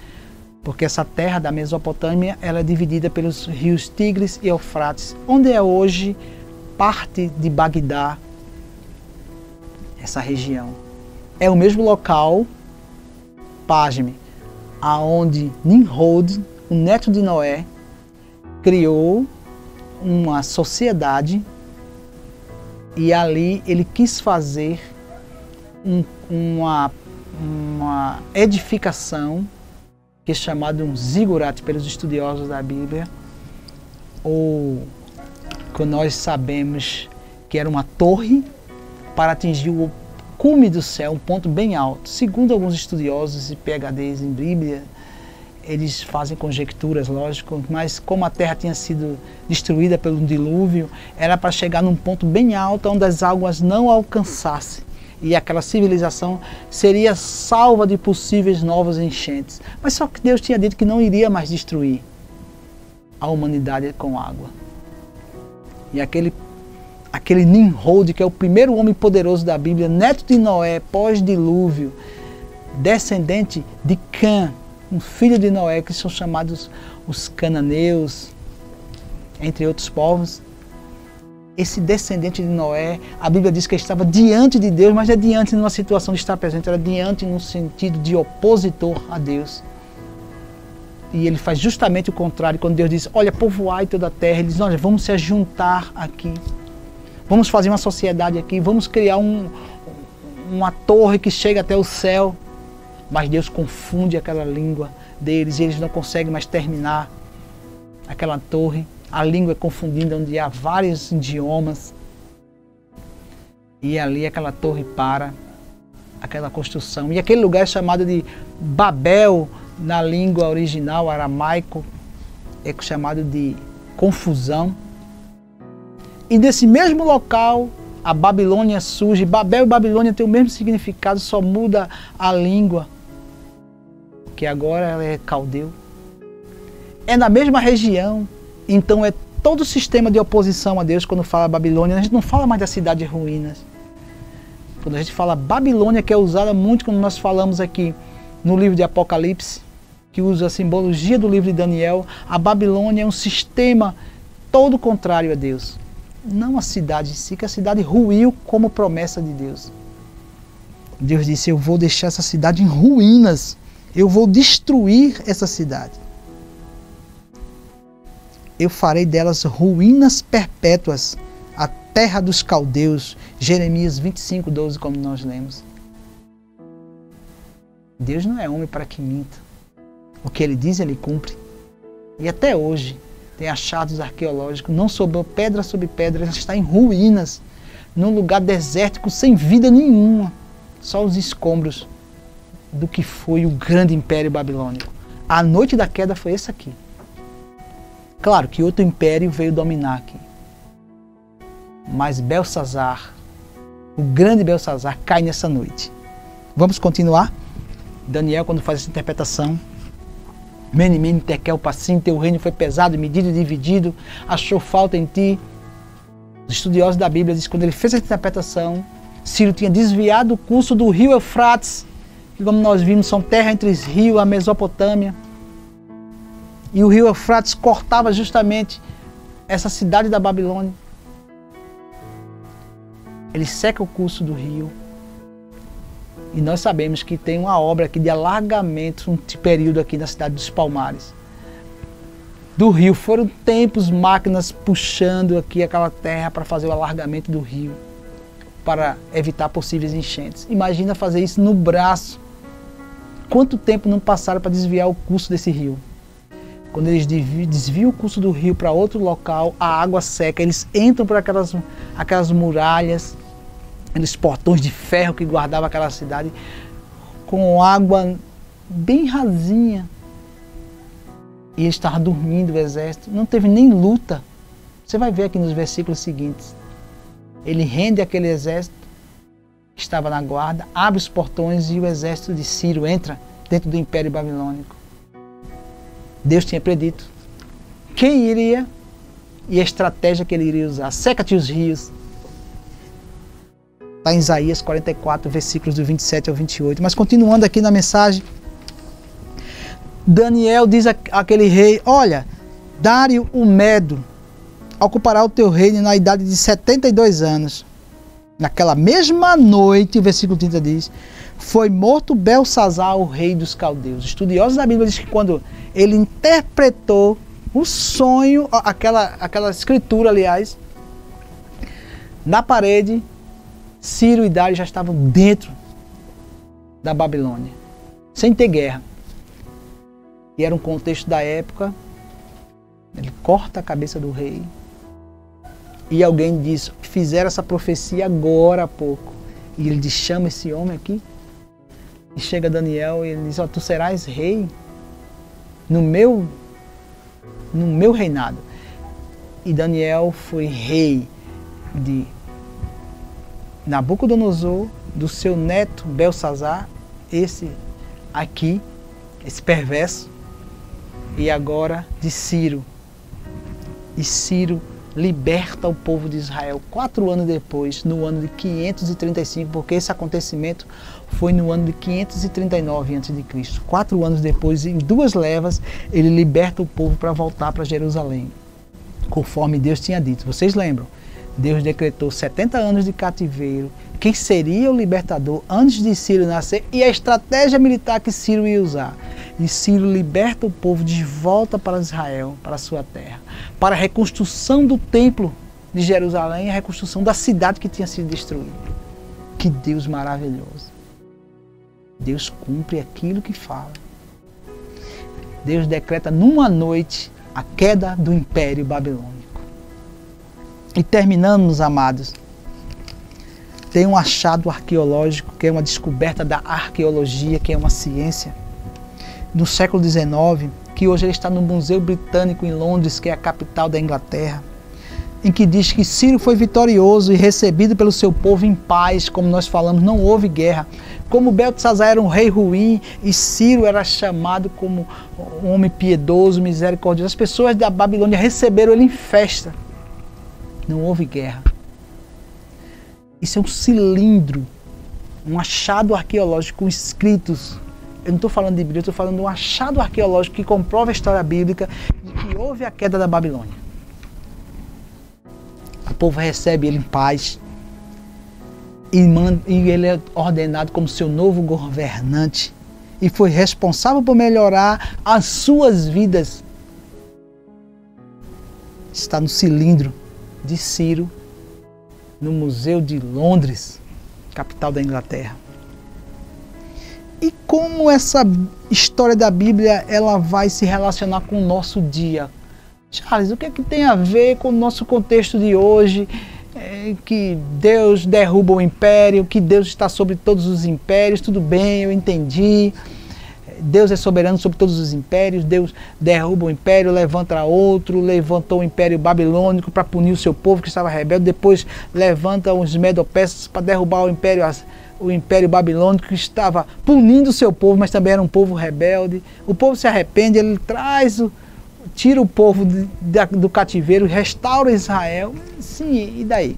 Porque essa terra da Mesopotâmia ela é dividida pelos rios Tigres e Eufrates, onde é hoje parte de Bagdá, essa região. É o mesmo local, pasme, aonde Nimrod, o neto de Noé, criou uma sociedade e ali ele quis fazer uma edificação que é chamada um zigurat pelos estudiosos da Bíblia, ou que nós sabemos que era uma torre para atingir o cume do céu, um ponto bem alto. Segundo alguns estudiosos e PhDs em Bíblia, eles fazem conjecturas, lógico, mas como a terra tinha sido destruída pelo dilúvio, era para chegar num ponto bem alto onde as águas não alcançassem. E aquela civilização seria salva de possíveis novas enchentes. Mas só que Deus tinha dito que não iria mais destruir a humanidade com água. E aquele Nimrod, que é o primeiro homem poderoso da Bíblia, neto de Noé, pós-dilúvio, descendente de Cã, um filho de Noé, que são chamados os cananeus, entre outros povos. Esse descendente de Noé, a Bíblia diz que ele estava diante de Deus, mas é diante numa situação de estar presente, era diante no sentido de opositor a Deus. E ele faz justamente o contrário, quando Deus diz, olha, povoai toda a terra, ele diz, olha, vamos se ajuntar aqui, vamos fazer uma sociedade aqui, vamos criar uma torre que chega até o céu. Mas Deus confunde aquela língua deles e eles não conseguem mais terminar aquela torre. A língua é confundida onde há vários idiomas. E ali aquela torre para, aquela construção. E aquele lugar é chamado de Babel, na língua original aramaico, é chamado de confusão. E desse mesmo local, a Babilônia surge. Babel e Babilônia têm o mesmo significado, só muda a língua, que agora ela é caldeu. É na mesma região, então é todo o sistema de oposição a Deus. Quando fala Babilônia, a gente não fala mais da cidade de ruínas. Quando a gente fala Babilônia, que é usada muito quando nós falamos aqui no livro de Apocalipse, que usa a simbologia do livro de Daniel, a Babilônia é um sistema todo contrário a Deus. Não a cidade em si, que a cidade ruiu como promessa de Deus. Deus disse, eu vou deixar essa cidade em ruínas. Eu vou destruir essa cidade. Eu farei delas ruínas perpétuas, a terra dos caldeus. Jeremias 25:12, como nós lemos. Deus não é homem para que minta. O que ele diz, ele cumpre. E até hoje tem achados arqueológicos, não sobrou pedra sobre pedra, ela está em ruínas, num lugar desértico, sem vida nenhuma. Só os escombros do que foi o grande império babilônico. A noite da queda foi essa aqui. Claro que outro império veio dominar aqui. Mas Belsazar, o grande Belsazar, cai nessa noite. Vamos continuar? Daniel, quando faz essa interpretação, Mene, Mene, Tekel, Parsim, teu reino foi pesado, medido e dividido, achou falta em ti. Os estudiosos da Bíblia dizem que quando ele fez essa interpretação, Ciro tinha desviado o curso do rio Eufrates, que como nós vimos são terra entre os rios, a Mesopotâmia. E o rio Eufrates cortava justamente essa cidade da Babilônia. Ele seca o curso do rio. E nós sabemos que tem uma obra aqui de alargamento, um período aqui na cidade dos Palmares. Do rio, foram tempos, máquinas puxando aqui aquela terra para fazer o alargamento do rio, para evitar possíveis enchentes. Imagina fazer isso no braço. Quanto tempo não passaram para desviar o curso desse rio? Quando eles desviam o curso do rio para outro local, a água seca, eles entram por aquelas muralhas, aqueles portões de ferro que guardavam aquela cidade, com água bem rasinha. E eles estavam dormindo, o exército. Não teve nem luta. Você vai ver aqui nos versículos seguintes. Ele rende aquele exército que estava na guarda, abre os portões e o exército de Ciro entra dentro do Império Babilônico. Deus tinha predito quem iria e a estratégia que ele iria usar. Seca-te os rios. Está em Isaías 44, versículos do 27 ao 28. Mas continuando aqui na mensagem, Daniel diz àquele rei, olha, Dário o Medo ocupará o teu reino na idade de 72 anos. Naquela mesma noite, o versículo 30 diz, foi morto Belsazar, o rei dos caldeus. Estudiosos da Bíblia dizem que quando ele interpretou o sonho, aquela escritura, aliás, na parede, Ciro e Dário já estavam dentro da Babilônia, sem ter guerra. E era um contexto da época. Ele corta a cabeça do rei. E alguém diz, fizeram essa profecia agora há pouco. E ele diz, chama esse homem aqui. E chega Daniel e ele diz, tu serás rei no meu reinado. E Daniel foi rei de Nabucodonosor, do seu neto Belsazar, esse aqui, esse perverso, e agora de Ciro. E Ciro liberta o povo de Israel 4 anos depois, no ano de 535, porque esse acontecimento foi no ano de 539 a.C. 4 anos depois, em 2 levas, ele liberta o povo para voltar para Jerusalém, conforme Deus tinha dito. Vocês lembram? Deus decretou 70 anos de cativeiro, quem seria o libertador antes de Ciro nascer e a estratégia militar que Ciro ia usar. E Ciro liberta o povo de volta para Israel, para a sua terra, para a reconstrução do templo de Jerusalém e a reconstrução da cidade que tinha sido destruída. Que Deus maravilhoso! Deus cumpre aquilo que fala. Deus decreta numa noite a queda do Império Babilônico. E terminando, meus amados, tem um achado arqueológico, que é uma descoberta da arqueologia, que é uma ciência, no século XIX, que hoje ele está no Museu Britânico em Londres, que é a capital da Inglaterra, em que diz que Ciro foi vitorioso e recebido pelo seu povo em paz, como nós falamos, não houve guerra. Como Belsazar era um rei ruim e Ciro era chamado como um homem piedoso, misericordioso, as pessoas da Babilônia receberam ele em festa. Não houve guerra. Isso é um cilindro, um achado arqueológico com escritos. Eu não estou falando de Bíblia, eu estou falando de um achado arqueológico que comprova a história bíblica de que houve a queda da Babilônia. O povo recebe ele em paz e ele é ordenado como seu novo governante e foi responsável por melhorar as suas vidas. Está no cilindro de Ciro, no Museu de Londres, capital da Inglaterra. E como essa história da Bíblia ela vai se relacionar com o nosso dia? Charles, o que é que tem a ver com o nosso contexto de hoje? Que Deus derruba o império, que Deus está sobre todos os impérios, tudo bem, eu entendi. Deus é soberano sobre todos os impérios, Deus derruba o império, levanta outro, levantou o império babilônico para punir o seu povo que estava rebelde, depois levanta os medo-persas para derrubar o império o Império Babilônico, que estava punindo o seu povo, mas também era um povo rebelde. O povo se arrepende, ele tira o povo do cativeiro, restaura Israel. Sim, e daí?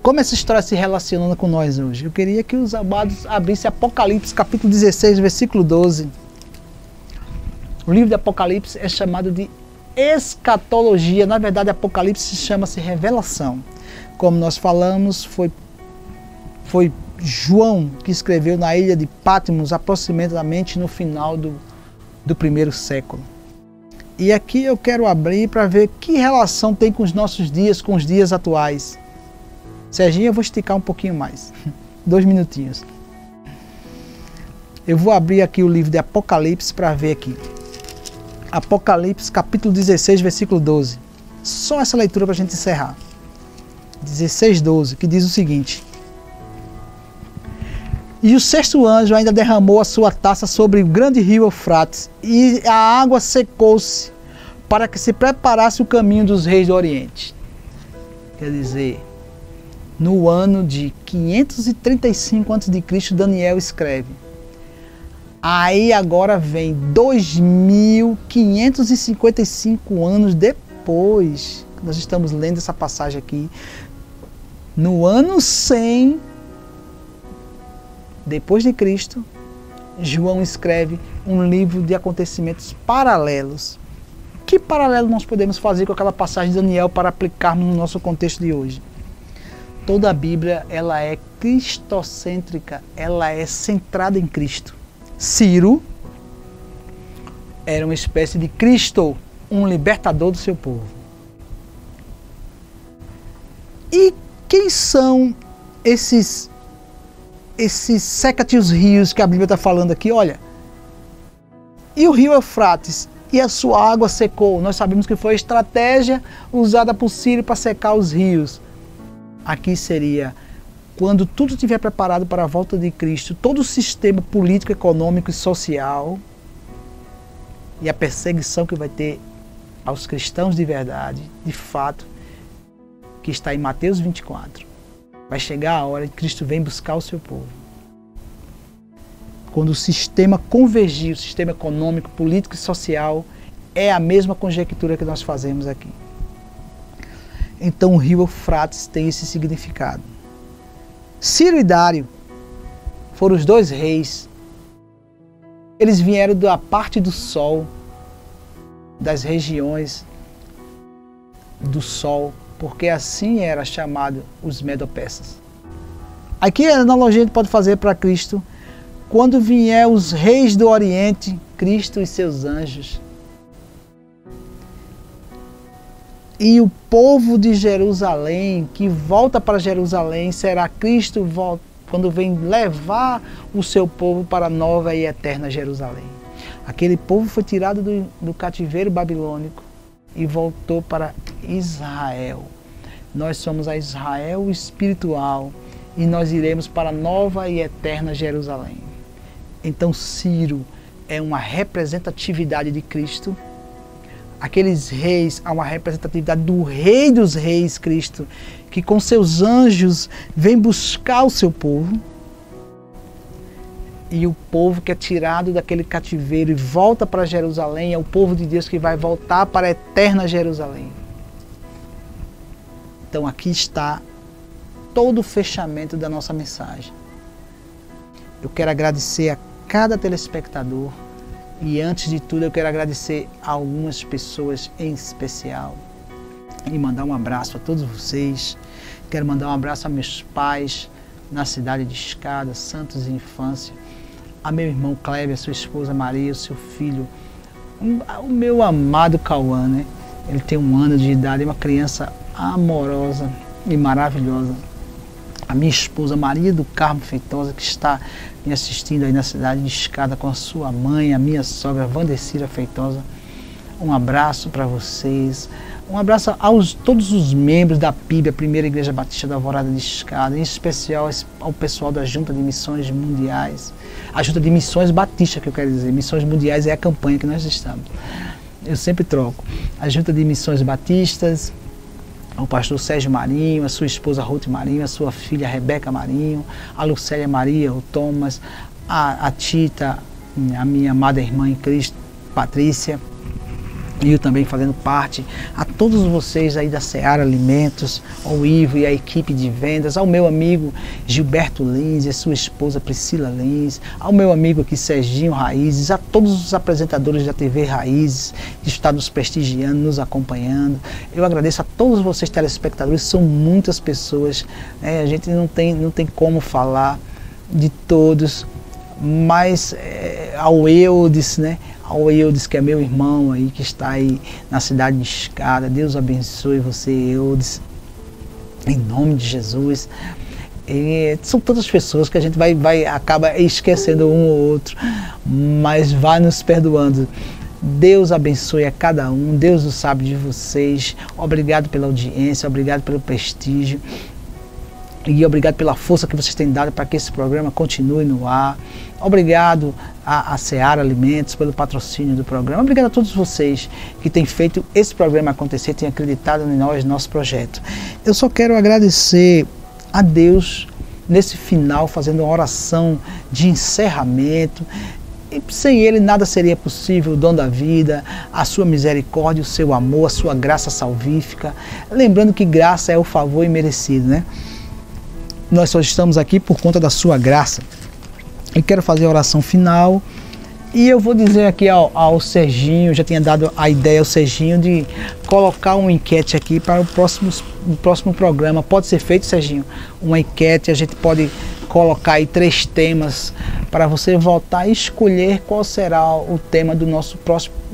Como essa história se relaciona com nós hoje? Eu queria que os amados abrissem Apocalipse, capítulo 16, versículo 12. O livro de Apocalipse é chamado de escatologia. Na verdade, Apocalipse chama-se revelação. Como nós falamos, foi João que escreveu na ilha de Patmos, aproximadamente no final do primeiro século. E aqui eu quero abrir para ver que relação tem com os nossos dias, com os dias atuais. Serginho, eu vou esticar um pouquinho mais. 2 minutinhos. Eu vou abrir aqui o livro de Apocalipse para ver aqui. Apocalipse, capítulo 16, versículo 12. Só essa leitura para a gente encerrar. 16, 12, que diz o seguinte: E o sexto anjo ainda derramou a sua taça sobre o grande rio Eufrates, e a água secou-se, para que se preparasse o caminho dos reis do Oriente. Quer dizer, no ano de 535 a.C., Daniel escreve. Aí agora vem 2555 anos depois, nós estamos lendo essa passagem aqui, no ano 100 depois de Cristo, João escreve um livro de acontecimentos paralelos. Que paralelo nós podemos fazer com aquela passagem de Daniel para aplicarmos no nosso contexto de hoje? Toda a Bíblia, ela é cristocêntrica, ela é centrada em Cristo. Ciro era uma espécie de Cristo, um libertador do seu povo. E quem são esses seca-te os rios que a Bíblia está falando aqui? Olha, e o rio Eufrates, e a sua água secou. Nós sabemos que foi a estratégia usada por Ciro para secar os rios. Aqui seria quando tudo estiver preparado para a volta de Cristo, todo o sistema político, econômico e social e a perseguição que vai ter aos cristãos de verdade, de fato, que está em Mateus 24. Vai chegar a hora que Cristo vem buscar o seu povo. Quando o sistema convergir, o sistema econômico, político e social, é a mesma conjectura que nós fazemos aqui. Então o rio Eufrates tem esse significado. Ciro e Dário foram os 2 reis. Eles vieram da parte do sol, das regiões do sol, porque assim era chamado os Medo-Persas. Aqui a analogia a gente pode fazer para Cristo. Quando vier os reis do Oriente, Cristo e seus anjos, e o povo de Jerusalém, que volta para Jerusalém, será Cristo quando vem levar o seu povo para a nova e eterna Jerusalém. Aquele povo foi tirado do cativeiro babilônico e voltou para Israel. Nós somos a Israel espiritual e nós iremos para a nova e eterna Jerusalém. Então Ciro é uma representatividade de Cristo. Aqueles reis, há uma representatividade do Rei dos Reis, Cristo, que com seus anjos vem buscar o seu povo. E o povo que é tirado daquele cativeiro e volta para Jerusalém é o povo de Deus que vai voltar para a eterna Jerusalém. Então aqui está todo o fechamento da nossa mensagem. Eu quero agradecer a cada telespectador. E antes de tudo eu quero agradecer a algumas pessoas em especial e mandar um abraço a todos vocês. Quero mandar um abraço a meus pais na cidade de Escada, Santos e Infância, a meu irmão Kleber, a sua esposa Maria, o seu filho, o meu amado Cauã, né? Ele tem 1 ano de idade, é uma criança amorosa e maravilhosa. A minha esposa Maria do Carmo Feitosa, que está me assistindo aí na cidade de Escada com a sua mãe, a minha sogra Vandecira Feitosa. Um abraço para vocês. Um abraço a todos os membros da PIB, a Primeira Igreja Batista da Alvorada de Escada, em especial ao pessoal da Junta de Missões Mundiais. A Junta de Missões Batista, que eu quero dizer. Missões Mundiais é a campanha que nós estamos. Eu sempre troco. A Junta de Missões Batistas, ao pastor Sérgio Marinho, a sua esposa Ruth Marinho, a sua filha Rebeca Marinho, a Lucélia Maria, o Thomas, a Tita, a minha amada irmã em Cristo, Patrícia, e eu também fazendo parte, a todos vocês aí da Seara Alimentos, ao Ivo e a equipe de vendas, ao meu amigo Gilberto Lins e a sua esposa Priscila Lins, ao meu amigo aqui Serginho Raízes, a todos os apresentadores da TV Raízes que estão nos prestigiando, nos acompanhando. Eu agradeço a todos vocês telespectadores, são muitas pessoas, né? A gente não tem como falar de todos, mas ao Eudes, né? Ao Eudes, que é meu irmão aí, que está aí na cidade de Escada. Deus abençoe você, Eudes, em nome de Jesus. São todas pessoas que a gente acaba esquecendo um ou outro, mas vai nos perdoando. Deus abençoe a cada um, Deus o sabe de vocês. Obrigado pela audiência, obrigado pelo prestígio e obrigado pela força que vocês têm dado para que esse programa continue no ar. Obrigado a Seara Alimentos pelo patrocínio do programa. Obrigado a todos vocês que têm feito esse programa acontecer, têm acreditado em nós, nosso projeto. Eu só quero agradecer a Deus nesse final, fazendo uma oração de encerramento. E sem Ele nada seria possível, o dom da vida, a sua misericórdia, o seu amor, a sua graça salvífica. Lembrando que graça é o favor imerecido, né? Nós só estamos aqui por conta da sua graça. Eu quero fazer a oração final e eu vou dizer aqui ao Serginho, já tinha dado a ideia ao Serginho de colocar uma enquete aqui para o próximo programa. Pode ser feito, Serginho? Uma enquete, a gente pode colocar aí 3 temas para você voltar e escolher qual será o tema do nosso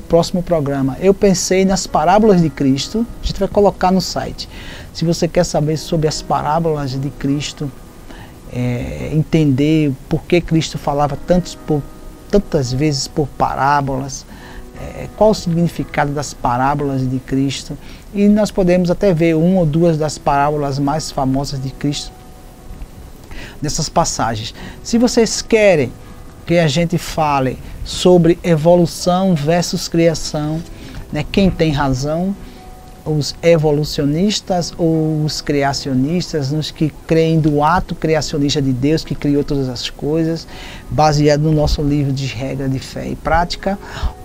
próximo programa. Eu pensei nas parábolas de Cristo, a gente vai colocar no site. Se você quer saber sobre as parábolas de Cristo, entender por que Cristo falava tantas vezes por parábolas, qual o significado das parábolas de Cristo, e nós podemos até ver 1 ou 2 das parábolas mais famosas de Cristo nessas passagens. Se vocês querem que a gente fale sobre evolução versus criação, né, quem tem razão, os evolucionistas ou os criacionistas, nos que creem do ato criacionista de Deus que criou todas as coisas, baseado no nosso livro de regra de fé e prática,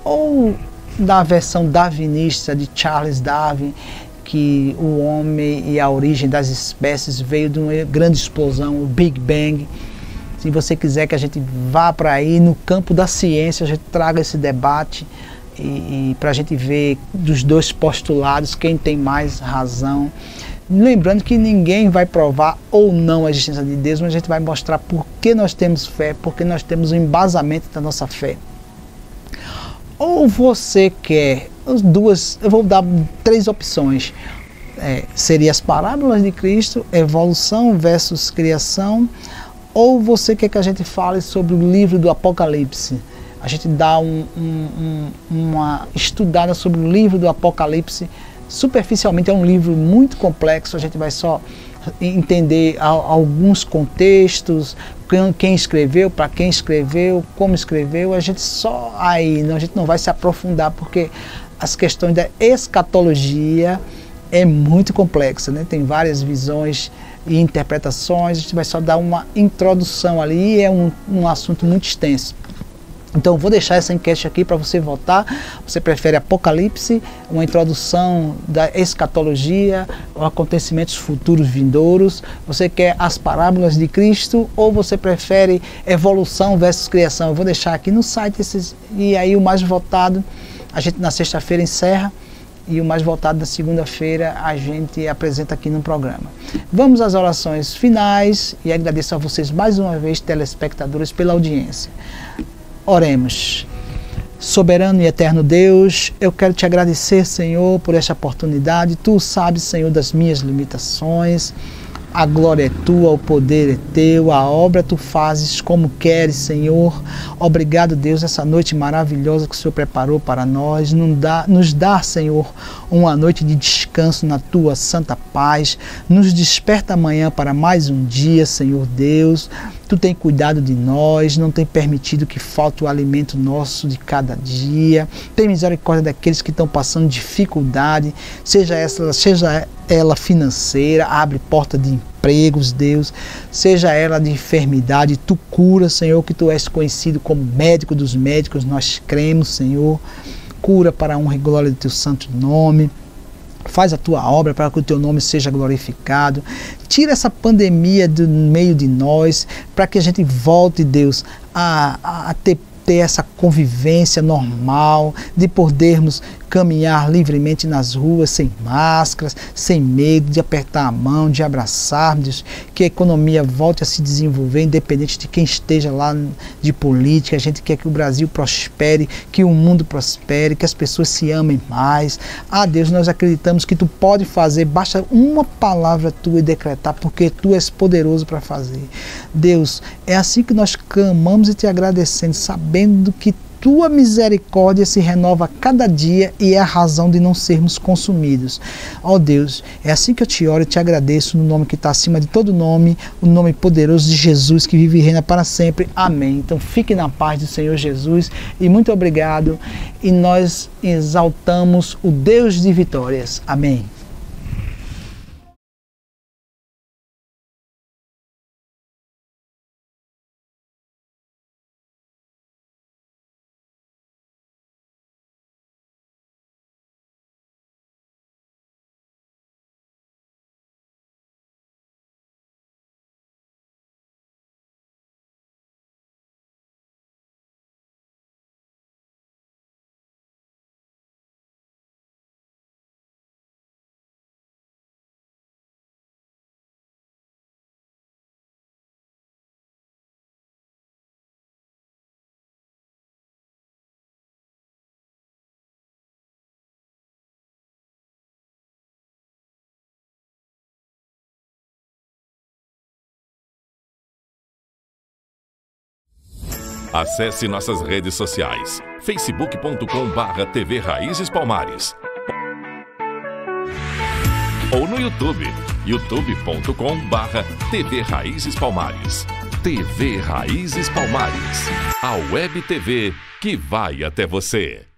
ou da versão darwinista de Charles Darwin, que o homem e a origem das espécies veio de uma grande explosão, o Big Bang. Se você quiser que a gente vá para aí no campo da ciência, a gente traga esse debate e para a gente ver dos 2 postulados quem tem mais razão. Lembrando que ninguém vai provar ou não a existência de Deus, mas a gente vai mostrar por que nós temos fé, porque nós temos o embasamento da nossa fé. Ou você quer as 2, eu vou dar 3 opções. Seria as parábolas de Cristo, evolução versus criação, ou você quer que a gente fale sobre o livro do Apocalipse. A gente dá uma estudada sobre o livro do Apocalipse. Superficialmente é um livro muito complexo, a gente vai só entender alguns contextos, quem escreveu, para quem escreveu, como escreveu. A gente só aí, a gente não vai se aprofundar, porque as questões da escatologia é muito complexa, né? Tem várias visões e interpretações, a gente vai só dar uma introdução ali, e é um assunto muito extenso. Então eu vou deixar essa enquete aqui para você votar. Você prefere Apocalipse, uma introdução da escatologia, acontecimentos futuros vindouros? Você quer as parábolas de Cristo, ou você prefere evolução versus criação? Eu vou deixar aqui no site e aí o mais votado a gente na sexta-feira encerra, e o mais votado na segunda-feira a gente apresenta aqui no programa. Vamos às orações finais e agradeço a vocês mais uma vez, telespectadores, pela audiência. Oremos. Soberano e eterno Deus, eu quero te agradecer, Senhor, por esta oportunidade. Tu sabes, Senhor, das minhas limitações. A glória é tua, o poder é teu, a obra tu fazes como queres, Senhor. Obrigado, Deus, essa noite maravilhosa que o Senhor preparou para nós. Nos dá, Senhor, uma noite de descanso na tua santa paz. Nos desperta amanhã para mais um dia, Senhor Deus. Tu tem cuidado de nós, não tem permitido que falte o alimento nosso de cada dia. Tem misericórdia daqueles que estão passando dificuldade, seja ela financeira, abre porta de empregos, Deus, seja ela de enfermidade, tu cura, Senhor, que tu és conhecido como médico dos médicos, nós cremos, Senhor, cura para a honra e glória do teu santo nome. Faz a tua obra para que o teu nome seja glorificado. Tira essa pandemia do meio de nós, para que a gente volte, Deus, a ter essa convivência normal, de podermos caminhar livremente nas ruas, sem máscaras, sem medo, de apertar a mão, de abraçar, Deus, que a economia volte a se desenvolver, independente de quem esteja lá de política. A gente quer que o Brasil prospere, que o mundo prospere, que as pessoas se amem mais. Deus, nós acreditamos que tu pode fazer, basta uma palavra tua e decretar, porque tu és poderoso para fazer. Deus, é assim que nós clamamos e te agradecendo, sabendo que tua misericórdia se renova a cada dia e é a razão de não sermos consumidos. Ó Deus, é assim que eu te oro e te agradeço no nome que está acima de todo nome, o nome poderoso de Jesus, que vive e reina para sempre. Amém. Então fique na paz do Senhor Jesus e muito obrigado. E nós exaltamos o Deus de vitórias. Amém. Acesse nossas redes sociais, facebook.com/TV Raízes Palmares, ou no YouTube, youtube.com/TV Raízes Palmares. TV Raízes Palmares, a web TV que vai até você.